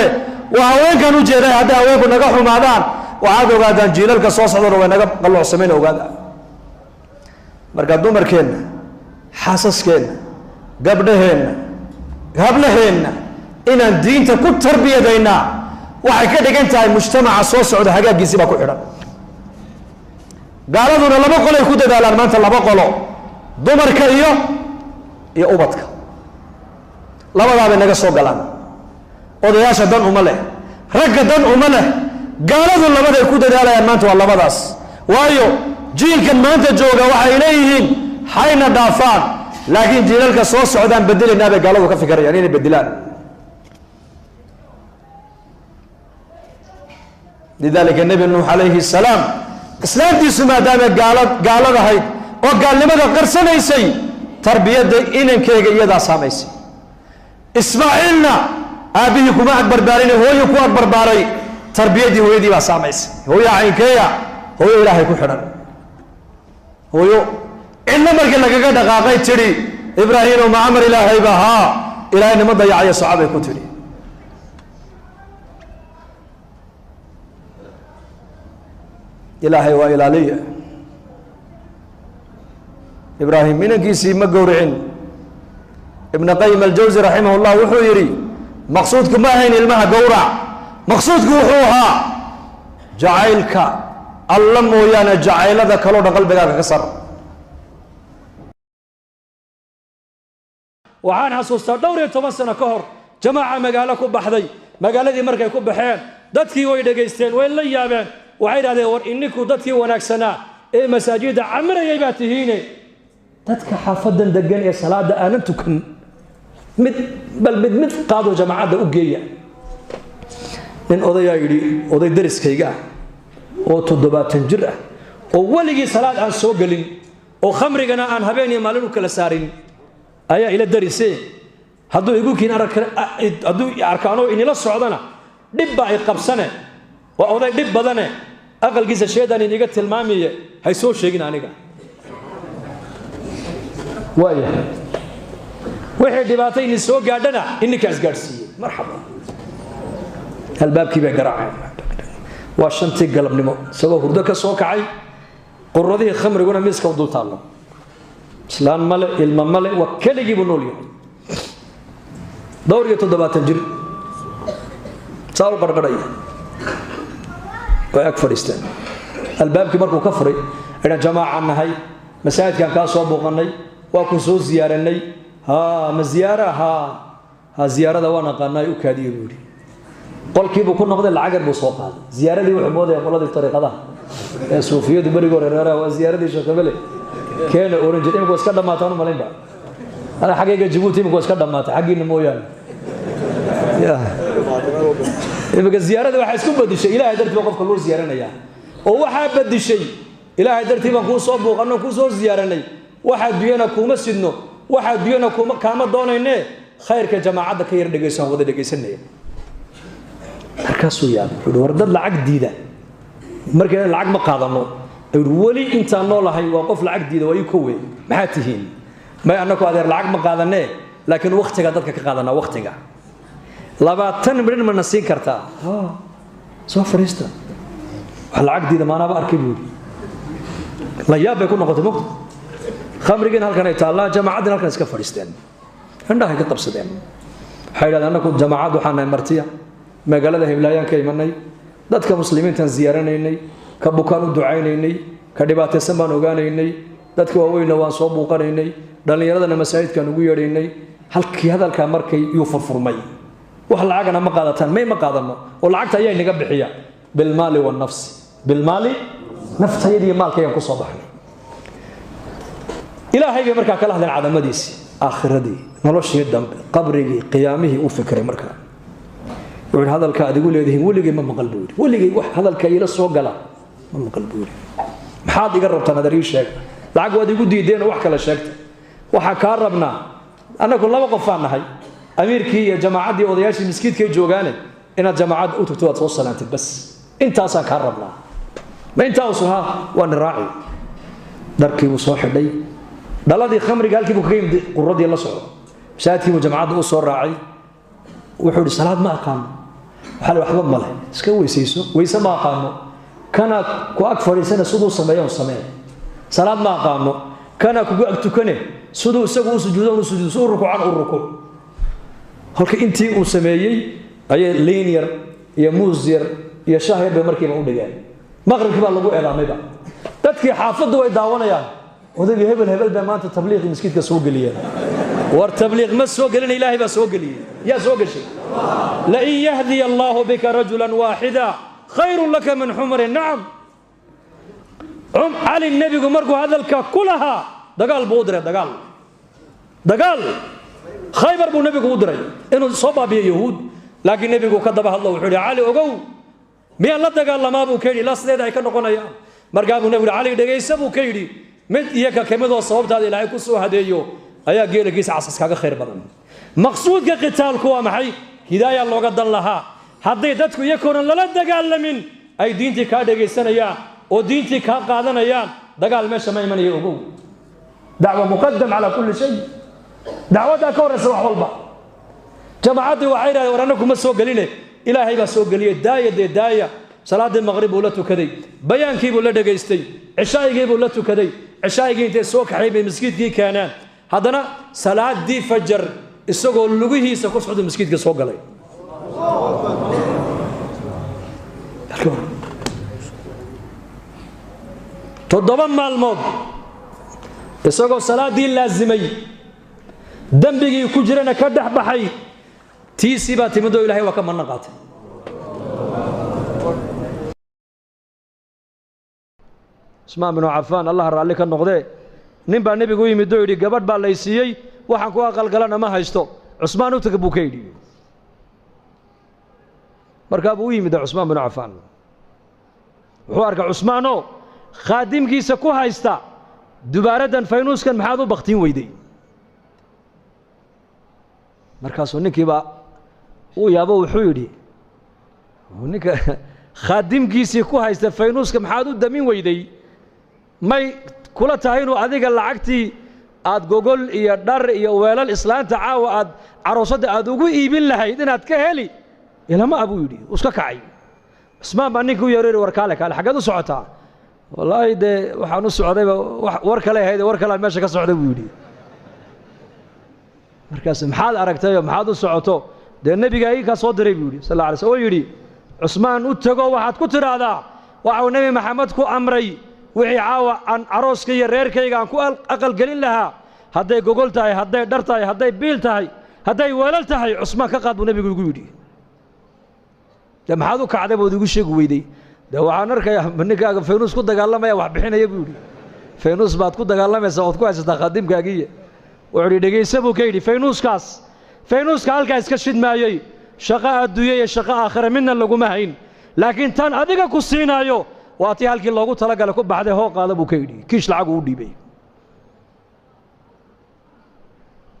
waa haweenkan u jeeday hadday haweenku naga xumaadaan waxaad ogaadaan jiilalka soo socdana way naga qalloocsamayna ogaada marka dumarkeenna xaasaskeenna gabdhaheenna hablaheenna inaan diinta ku tarbiyadaynaa waxay ka dhigan tahay mujtamaca soo socda hagaaggiisii baa ku xidhan gaaladuna laba qolay ku dadaalaan maanta laba qolo dumarka iyo ubadka labadaabay naga soo galaan odayaasha dan uma leh ragga dan uma leh gaaladu labaday ku dadaalayaan maanta waa labadaas waayo jiilkan maanta jooga waxay leeyihiin hayna dhaafaan laakiin jiilalka soo socdaan bedelaynaa bay gaaladu ka fikirayaan inay bedelaan lidaalika nebi nuux calayhi salaam islaamtiisu maadaama gaalad ahayd oo gaalnimada qarsanaysay tarbiyadda inankeyga iyadaa saamaysay ismaaciilna aabbihii kuma agbarbaarin hooyo ku agbarbaaray tarbiyaddii hooyadii baa saamaysay hooyo caynkeeya hooyo ilaahay ku xidhan hooyo cidna markii lagaga dhaqaaqay tidhi ibraahiimo ma amar ilaahayba haa ilaahay nima dayacayo socabay ku tidhi ilaahay waa ilaaliya ibraahim inankiisii ma gowricin ibn qayim aljawsi raximah llah wuxuu yidhi maqsuudku ma ahayn ilmaha gowrac maqsuudku wuxuu ahaa jacaylka alla mooyaane jacaylada kaloo dhan qalbigaaga ka sar waxaan xasuustaa dhowr iyo 10 sano ka hor jamaaca magaalo ku baxday magaaladii markay ku baxeen dadkii way dhegaysteen way la yaabeen waxay yidhahdeen war ininku dadkii wanaagsanaa ee masaajidda camirayay baa tihiine dadka xaafadan degan ee salaada aanan tukan mid qaado jamaacadda u geeya nin odayaa yidhi oday dariskayga ah oo 70 jir ah oo weligii salaad aan soo gelin oo khamrigana aan habeen iyo maalin u kala saarin ayaa ila darisee hadduu igu kiin hadduu arkaanoo inila socdana dhib baa ay qabsane waa oday dhib badane aqalkiisa sheedaan iniga tilmaamiye hay soo sheegin aniga waayahay wixii dhibaatay in soo gaadhana ininkaas gaadhsiiyey marxaba albaabkii bay garaaceen waa 5 galabnimo isagoo hurdo ka soo kacay quradii khamriguna miiska u dul taallo islaan male ilma male waa keligii buu nool yahay dhowr iyo 70 jir saa u qarqarhaya way ag fadhiisteen albaabkii markuu ka furay inaan jamaaca nahay masaajidkan kaa soo booqannay waa ku soo ziyaaranay ma ziyaara ha ziyaarada waan aqaanay u kaadiye buu yidhi qolkiibuu ku noqday lacag yar buu soo qaaday ziyaaradii wuxuu moodaya qoladii tariiqadaha ee suufiyadu berigii hore reeraha waa ziyaaradii sheekabele keena oran jir imika iska dhammaataan u malaynba ana xaggayga jabuuti imika iska dhammaatay xaggiina mooyaane imika ziyaarada waxaa isku badishay ilaahay dartii baa qofka loo ziyaaranayaa oo waxaa badishay ilaahay dartii baan kuu soo booqanno kuu soo ziyaaranay waxaa duyana kuuma sidno waxaa duyana kaama doonayne khayrka jamaacadda ka yar dhegayso aan wada dhegaysanaya markaasuu yaabay wuxuu war dad lacag diida markayna lacag ma qaadano weli intaan noolahay waa qof lacag diida waa ii kowe maxaa tihiin may annaku adeer lacag ma qaadanee laakiin wakhtiga dadka ka qaadanaa wakhtiga 20 midhin mana siin kartaa soo fariista wax lacag diida maanaaba arkay buu la yaab bay ku noqotay mogta khamrigiina halkan ay taallaa jamaacaddiina halkan iska fadhiisteen indhahay ka qabsadeen waxay yidhahdeen annaku jamaacad waxaan nahay martiya magaalada hiblaayaan ka imanay dadka muslimiintaan ziyaaranaynay ka bukaan u ducaynaynay ka dhibaataysan baan ogaanaynay dadka waaweynna waan soo buuqanaynay dhallinyaradana masaajidkaan ugu yeedhaynay halkii hadalkaa markay yuu furfurmay wax lacagana ma qaadataan may ma qaadano oo lacagta ayaa inaga bixiya bilmaali wanafsi bilmaali naftayadiiyo maalkayaan ku soo baxnay ilaahay bay markaa kala hadleen cadamadiisii aakhiradii noloshii dambe qabrigii qiyaamihii u fikray markaa wuxuu hadalka adigu leedahay weligay ma maqal buu weligay wax hadalka ila soo gala ma maqal buu maxaad iga rabtaan adari sheeg lacag waad igu diideen wax kala sheegtay waxa ka rabnaa anagu laba qof aan nahay amiirkii iyo jamaacaddii odayaashii miskiidkay joogaane inaad jamaacad u tagto waad soo salaantid bas intaasaan kaa rabnaa ma intaas waan raaci darkii uu soo xidhay dhaladii khamriga halkii buu kaga yimid quradii la socdo masaajidkii buu jamaacadda u soo raacay wuxuu yidhi salaad ma aqaano waxaa la waxba male iska weysayso weyse ma aqaano kana ku ag fadhiisana siduu sameeyo samee salaad ma aqaano kana kugu ag tukane siduu isagu u sujuudo u sujuudo soo rukuucan u rukuuc halka intii uu sameeyay ayay linear iyo muusir iyo shaahir bay markiiba u dhigeen maqribkii baa lagu eedaamayba dadkii xaafaddu way daawanayaan odayga hebel baa maanta tabliiq miskiidka soo geliyeen war tabliiq ma soo gelin ilaahay baa soo geliyay yaa soo gashay la in yahdi allahu bika rajulan waahida khayrun laka min humri na'am ali nabigu markuu hadalka kulaha dagaal buu diray dagaal khaybar buu nabigu u diray inuu soo baabiyo yahuud laakiin nabigu ka daba hadlo wuxuu yiri ali ogow miya la dagaalamaa buu keenay la sideed ay ka noqonayaan markaa buu nabigu ali dhageysa buu keenay mid iyaga kamid oo sababtaada ilaahay ku soo hadeeyo ayaa geeligiisa casas kaaga khayr badan maqsuudka qitaalku waa maxay hidaaya looga dan lahaa hadday dadku iyagoona lala dagaalamin ay diintii ka dhageysanayaan oo diintii ka qaadanayaan dagaal meesha ma imanayo ogow dacwa muqaddam ala kulli shay dacwada ka horeysa wax walba jamaacadii waxay yiraahdeen waranaku ma soo galine ilaahay baa soo galiyay daaya salaadii maghrib uu la tukaday bayaankii buu la dhageystay cishaayigii buu la tukaday cishaayigii intee soo kaxay bay miskiidkii keenaan haddana salaadii fajr isagoo lugihiisa ku socdo miskiidka soo galay toddoba maalmood isagoo salaadii laazimay dambigii ku jirana ka dhex baxay tiisii baa timid oo ilaahay waa ka manna qaatay Usmaan bin Affan Allah raalli ka noqdee nin baa nabigu yimid oo yiri gabadh baa lay siiyay waxaan ku aqal galana ma haysto Usmaan u tagay buu ka yiri markaa buu yimid Usmaan bin Affan wuxuu arkay Usmaano khaadimkiisa ku haysta dubaaradan faynuuskan maxaad u baqtiin weyday markaasuu ninkiiba uu yaabo wuxuu yidhi ninka khaadimkiisii ku haysta faynuuska maxaad u damin weyday may kula tahay inuu adiga lacagtii aad gogol iyo dhar iyo weelal islaanta caawa aad caroosadda aad ugu iibin lahayd inaad ka heli ilama abuu yidhi iska kacay Usmaan baa ninkii u yeeray war kaale xaggeed u socotaa wallaahi dee waxaan u socdayba war kale ahayd war kale meesha ka socday buu yidhi markaas maxaad aragtay maxaad u socoto dee nabiga ay ka soo diray buu yidhi sallallahu alayhi wasallam yidhi Usmaan u tago waxaad ku tiraahdaa waxa nabi maxamed ku amray wixii caawa aan arooska iyo reerkayga aan ku aqal gelin lahaa hadday gogol tahay hadday dhar tahay hadday biil tahay hadday weelal tahay Usmaan ka qaad buu nabigu ugu yidhi dee maxaad u kacday buu igu sheegi weyday dee waxaan arkayaa ninkaaga faynuus ku dagaalamaya wax bixinaya buu yidhi faynuus baad ku dagaalamaysaa ood ku haysataa khaadimkaagiiya wuxuu yidhi dhegaysa buu ka yidhi faynuuska halkaa iska shidmaayey shaqo adduunye iyo shaqo aakhire midna laguma hayn laakiin tan adiga ku siinaayo waa tii halkii loogu talagalay ku baxday hoo qaada buu ka yidhi kiish lacag uu dhiibay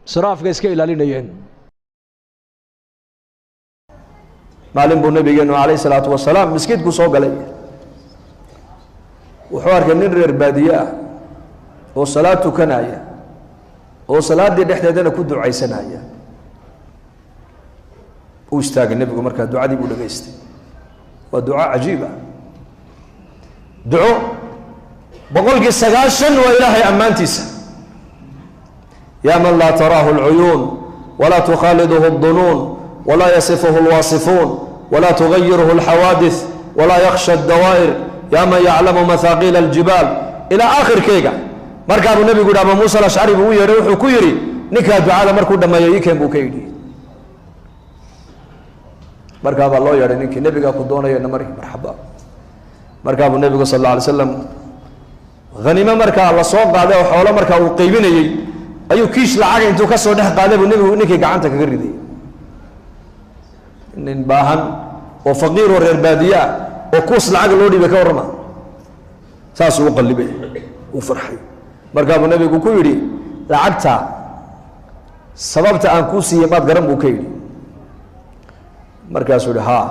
israafka iska ilaalinayeen maalin buu nabigeenu calayhi salaatu wasalaam miskiidku soo galay wuxuu arkay nin reer baadiye ah oo salaad tukanaya oo salaadii dhexdeedana ku ducaysanaya uu istaagay nabigu markaa ducadii buu dhageystay waa duco cajiib ah duco boqolkii 90 waa ilaahay ammaantiisa yaa man laa taraahu alcuyuun walaa tukhaaliduhu aldunuun walaa yasifuhu alwaasifuun walaa tugayiruhu alxawaadith walaa yakhsha addawaa'ir yaa man yaclamu mathaaqiila aljibaal ilaa aakhirkeyga markaa buu nabigu yidhi Abu Muusa al-Ashcari buu u yeedhay wuxuu ku yidhi ninkaa ducada markuu dhammeeyo ii keen buu ka yidhi markaa baa loo yeedhay ninkii nebigaa ku doonaya namari marxaba markaa buu nebigu sal alla alay slam haniimo markaa la soo qaaday oo xoolo markaa uu qaybinayey ayuu kiish lacaga intuu ka soo dhex qaaday buu nebigu ninkii gacanta kaga riday nin baahan oo faqiir oo reer baadiye ah oo kuus lacag loo dhiibay ka warrama saasuu u qallibay uu farxay markaa buu nabigu ku yidhi lacagta sababta aan kuu siiyey maad garan buu ka yidhi markaasuu yidhi haa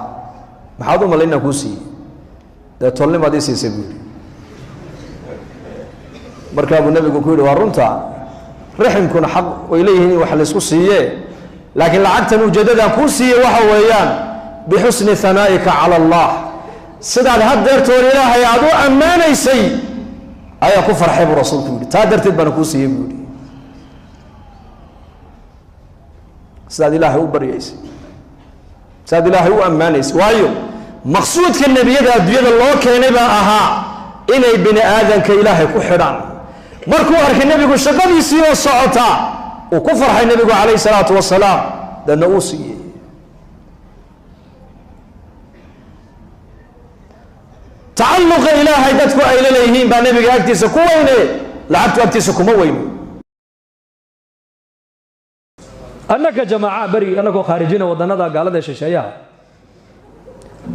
maxaad u malay inaan kuu siiyey dee tolnimaad ii siisay buu yidhi markaa buu nabigu ku yidhi waa runta raximkuna xaq way leeyihiin in wax laysku siiye laakiin lacagtan ujeeddadaan kuu siiyey waxa weeyaan bixusni hanaa'ika cala allah sidaad haddeertoon ilaahay aad u ammaanaysay ayaa ku farxay buu rasuulku yidhi taa darteed baana kuu siiyey buu yidhi sidaad ilaahay u baryaysay sidaad ilaahay u ammaanaysay waayo maqsuudka nebiyada adduunyada loo keenay baa ahaa inay bini aadanka ilaahay ku xidhaan markuu arkay nebigu shaqadiisii oo socota uu ku farxay nebigu calayhi salaatu wasalaam dadna uu siiyey tacalluqa ilaahay dadku ay la leeyihiin baa nebiga agtiisa ku weyne lacagtu agtiisa kuma weyno annaka jamaaca beri annagoo khaarijina wadannada gaalada shisheeyaha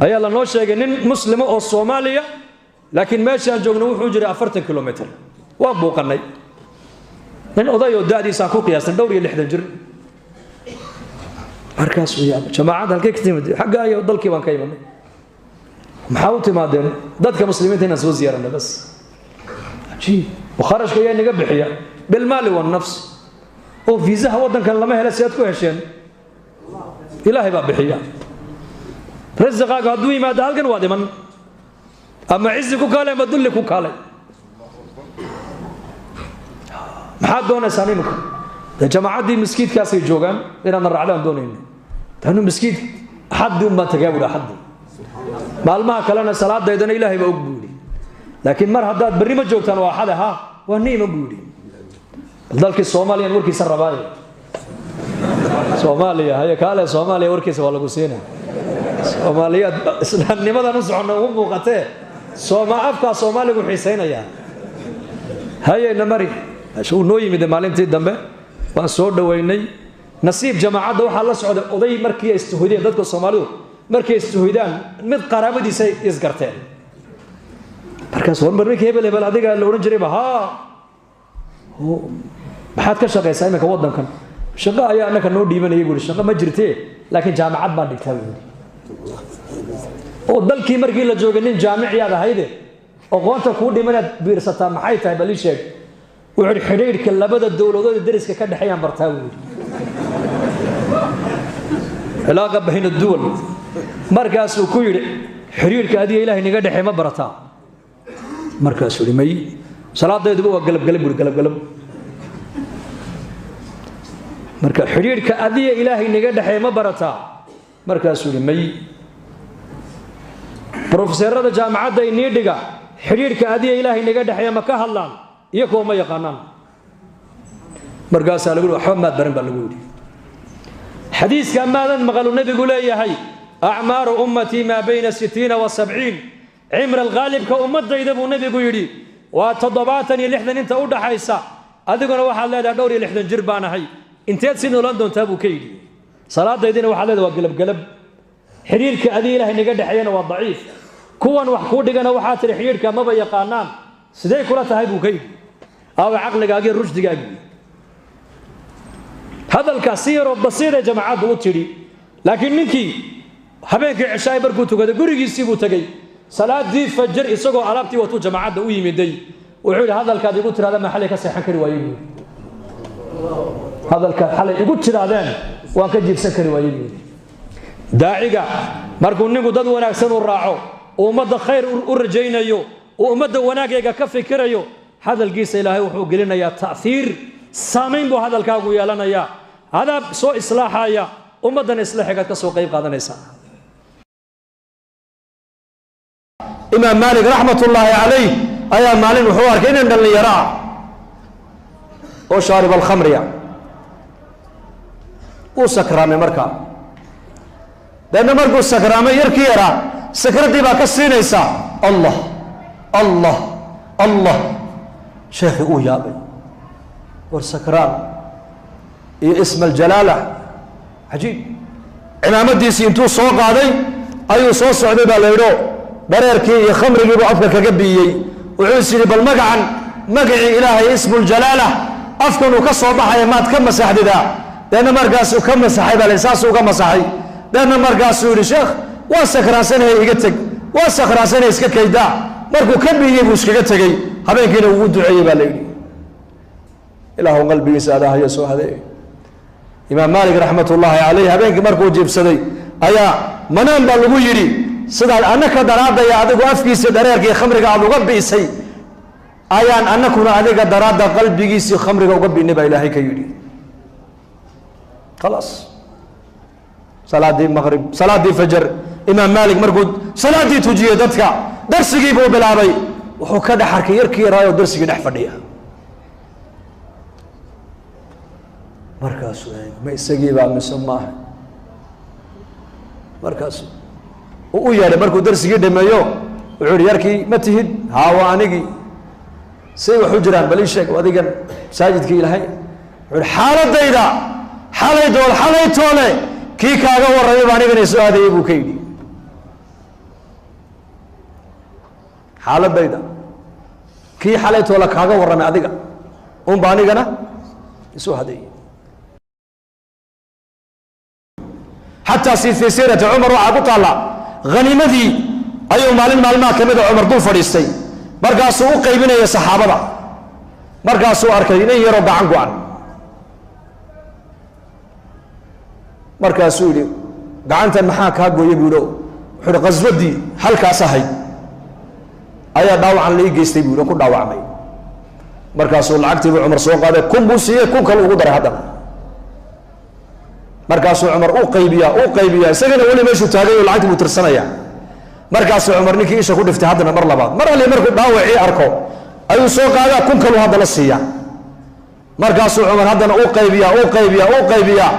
ayaa lanoo sheegay nin muslima oo soomaaliya laakiin meeshaan joogno wuxuu jiray 40 kilomitir waa buuqannay nin odayoo da'diisaan ku qiyaastay dhowr iyo 60 jir markaasuu yaabay jamaacad halkay ka timid xagga ayo dalkii baan ka imanay maxaa u timaadeen dadka muslimiinta inaan soo ziyaaranay bas ajiib wakharashka ayaa naga bixiya bilmaali wannafs oo fiisaha waddankan lama hela si aad ku hesheen ilaahay baa bixiya rasaqaaga hadduu yimaado halkan waa dhiman ama cizi ku kaalay ama dulli ku kaalay maxaad doonaysaan imika dee jamaacaddii miskiidkaasay joogaan inaadna raacdaan doonayna taanu miskiid axaddi unbaan tagaa buhi axaddi maalmaha kalena salaadaydana ilaahay baa og buu yidhi laakiin mar haddaad berri ma joogtaan waa axade ha waa niima buu yidhi bal dalkii soomaaliyan warkiisa rabaaye soomaaliya haye kaale soomaaliya warkiisa waa lagu siinaya soomaaliyaad islaamnimadan u soconna ugu muuqatee afkaa soomaaligu xiisaynayaa hayeyna mari uu noo yimid maalintii dambe waan soo dhoweynay nasiib jamaacadda waxaa la socday oday markii ay istuhoydeen dadka soomaalidu markay istuhoydaan mid qaraabadiisa isgarteen markaas war marninkii hebel hebel adiga la odhan jirayba haa maxaad ka shaqaysaa iminka waddankan shaqo ayaa annaka noo dhiibanayay buuhi shaqo ma jirtee laakiin jaamacad baan dhigtaa buuhi oo dalkii markii la joogay nin jaamiciyaad ahayde aqoonta kuu dhimanaad biirsataa maxay tahay bal ii sheeg wuxuu xidhiidhka labada dowladood dariska ka dhexeeyaan bartaa buu yidhi cilaaqa bayna duwal markaasuu ku yidhi xidhiidhka adiga ilaahay naga dhexee ma barataa markaasuu yidhi may salaadayduba waa galabgalab buuhi galabgalab marka xidhiidhka adiga ilaahay naga dhexee ma barataa markaasuu yidhi may brofeserada jaamacadda inii dhiga xidhiidhka adiga ilaahay naga dhexeeya ma ka hadlaan iyo kuwa ma yaqaanaan markaasaa lagu yidhi waxba maad baran baa lagu yidhi xadiiska maadan maqalu nebigu leeyahay acmaaru ummatii maa bayna 60 wa 70 cimra alghaalibka ummadayda buu nebigu yidhi waa 70 iyo 60 inta u dhaxaysa adiguna waxaad leedahay dhowr iyo 60 jir baan ahay inteed si noolan doontaa buu ka yidhi salaadaydina waxaad leedahay waa galabgalab xidhiidhka adiga ilaahay naga dhexeeyana waa daciif kuwan wax kuu dhigana waxaa tiri xidhiidhka maba yaqaanaan sidee kula tahay buu ka yidhi aawa caqligaagii rushdigaagii hadalkaas si yaroo basiiree jamaacadda u tidhi laakiin ninkii habeenkii cishaay markuu tukaday gurigiisii buu tegey salaadii fajr isagoo alaabtii watuu jamaacadda u yimiday wuxuu yidhi hadalkaad igu tirahdeen ma xalay ka seexan kari waayey buu hadalkaad xalay igu tirahdeen waan ka jiibsan kari waayey buu daaciga markuu ninku dad wanaagsan u raaco uu ummadda khayr u rajaynayo uu ummadda wanaagayga ka fikirayo hadalkiisa ilaahay wuxuu gelinayaa ta'hiir saamayn buu hadalkaagu yeelanayaa hadaab soo islaaxaya ummaddan islaaxigaad ka soo qayb qaadanaysaa imaam maalik raxmatullaahi calayh ayaa maalin wuxuu arkay nin dhallinyaro ah oo shaarib alkhamriya uu sakraamay markaa deedna markuu sakraamay yarkii yaraa sakraddii baa ka siinaysa allah allah allah sheekhii uu yaabay war sakraan iyo isma aljalaala cajiib cimaamadiisii intuu soo qaaday ayuu soo socday baa la yidho dhareerkii iyo khamrigiibu afka kaga biiyey wuxuu is yidhi bal magacan magacii ilaahay ismuljalaala afkanuu ka soo baxaya maad ka masaxdidaa deedna markaasuu ka masaxay baa la saasuu uga masaxay deedna markaasuu yidhi sheekh waa sakraansanahay iga teg waa sakraansanahay iska kaydaa markuu ka biiyey buu iskaga tegey habeenkiina ugu duceeyey baa la yidhi ilaahu qalbigiisa adaahayo soo hadeey imaam maalik raxmatullaahi calayh habeenkii markuu jiibsaday ayaa manaan baa lagu yidhi sidaad annaka daraadaya adigu afkiisii dhareerkii khamriga aad uga biisay ayaan annakuna adiga daraadda qalbigiisii khamriga uga biinay baa ilaahay ka yidhi khalaas salaadii maqrib salaadii fajar imaam maalik markuu salaadii tujiyey dadka darsigii buu bilaabay wuxuu ka dhex arkay yarkii yaraayoo darsigii dhex fadhiya markaasuu ma isagiibaa mise maaha markaasuu u yeedhay markuu darsigii dhameeyo wuxuu yihi yarkii ma tihid haa waa anigii say wax u jiraan bal ii sheeg adigan masaajidkii ilaahay wuxuu yihi xaaladayda xalay toole kii kaaga warramay baa anigana soo aadayey buu ka yidhi xaaladayda kii xalay toole kaaga warramay adiga unba anigana isoo hadeeyey xataa fii siirati cumar waxaa ku taalla haniimadii ayuu maalin maalmaha ka mida cumar dul fadhiistay markaasuu u qaybinaya saxaabada markaasuu arkay nin yaroo gacan go-an markaasuu yidhi gacantan maxaa kaa gooyey buu yidhi wuxuu yidhi qaswadii halkaas ahayd ayaa dhaawacan la ii geystay buu yidhi ku dhaawacmay markaasuu lacagtiibuu cumar soo qaaday kun buu siiyey kun kale ugu daray haddana markaasuu cumar u qaybiyaa isagana weli meeshuu taagay lacagtii buu tirsanaya markaasuu cumar ninkii isha ku dhiftay haddana mar labaad mar alle markuu dhaawacii arko ayuu soo qaadaa kun kaluu haddana siiya markaasuu cumar haddana u qaybiyaa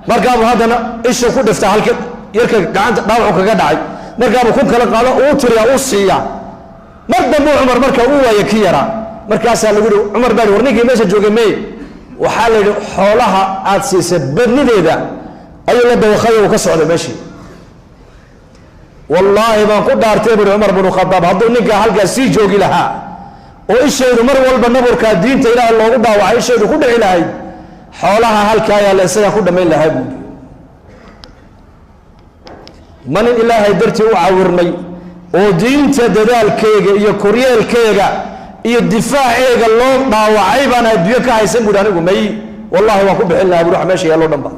markaabuu haddana isha ku dhifta halka yarka gacanta dhaawacu kaga dhacay markaabuu kun kale qaado uu tiriyaa uu siiya mar dambuu cumar markaa u waaya ki yaraa markaasaa lagu yihi cumar baa war ninkii meesha joogay mey waxaa la yidhi xoolaha aad siisay badnideeda ayuu la dawakhay uu ka socday meeshii wallaahi baan ku dhaartay buri cumar binu khadaab hadduu ninkaa halkaas sii joogi lahaa oo ishaydu mar walba naburkaa diinta ilaahay loogu dhaawacay ishaydu ku dhici lahayd xoolaha halkaa ayaa la isagaa ku dhammayn lahaa buuri ma nin ilaahay dartii u cawirmay oo diinta dadaalkeega iyo koryeelkeega iyo difaaceega loo dhaawacay baan adduunyo ka haysan buuri anigu may wallahi waan ku bixin lahaa buuri wax meesha yaallo dhanba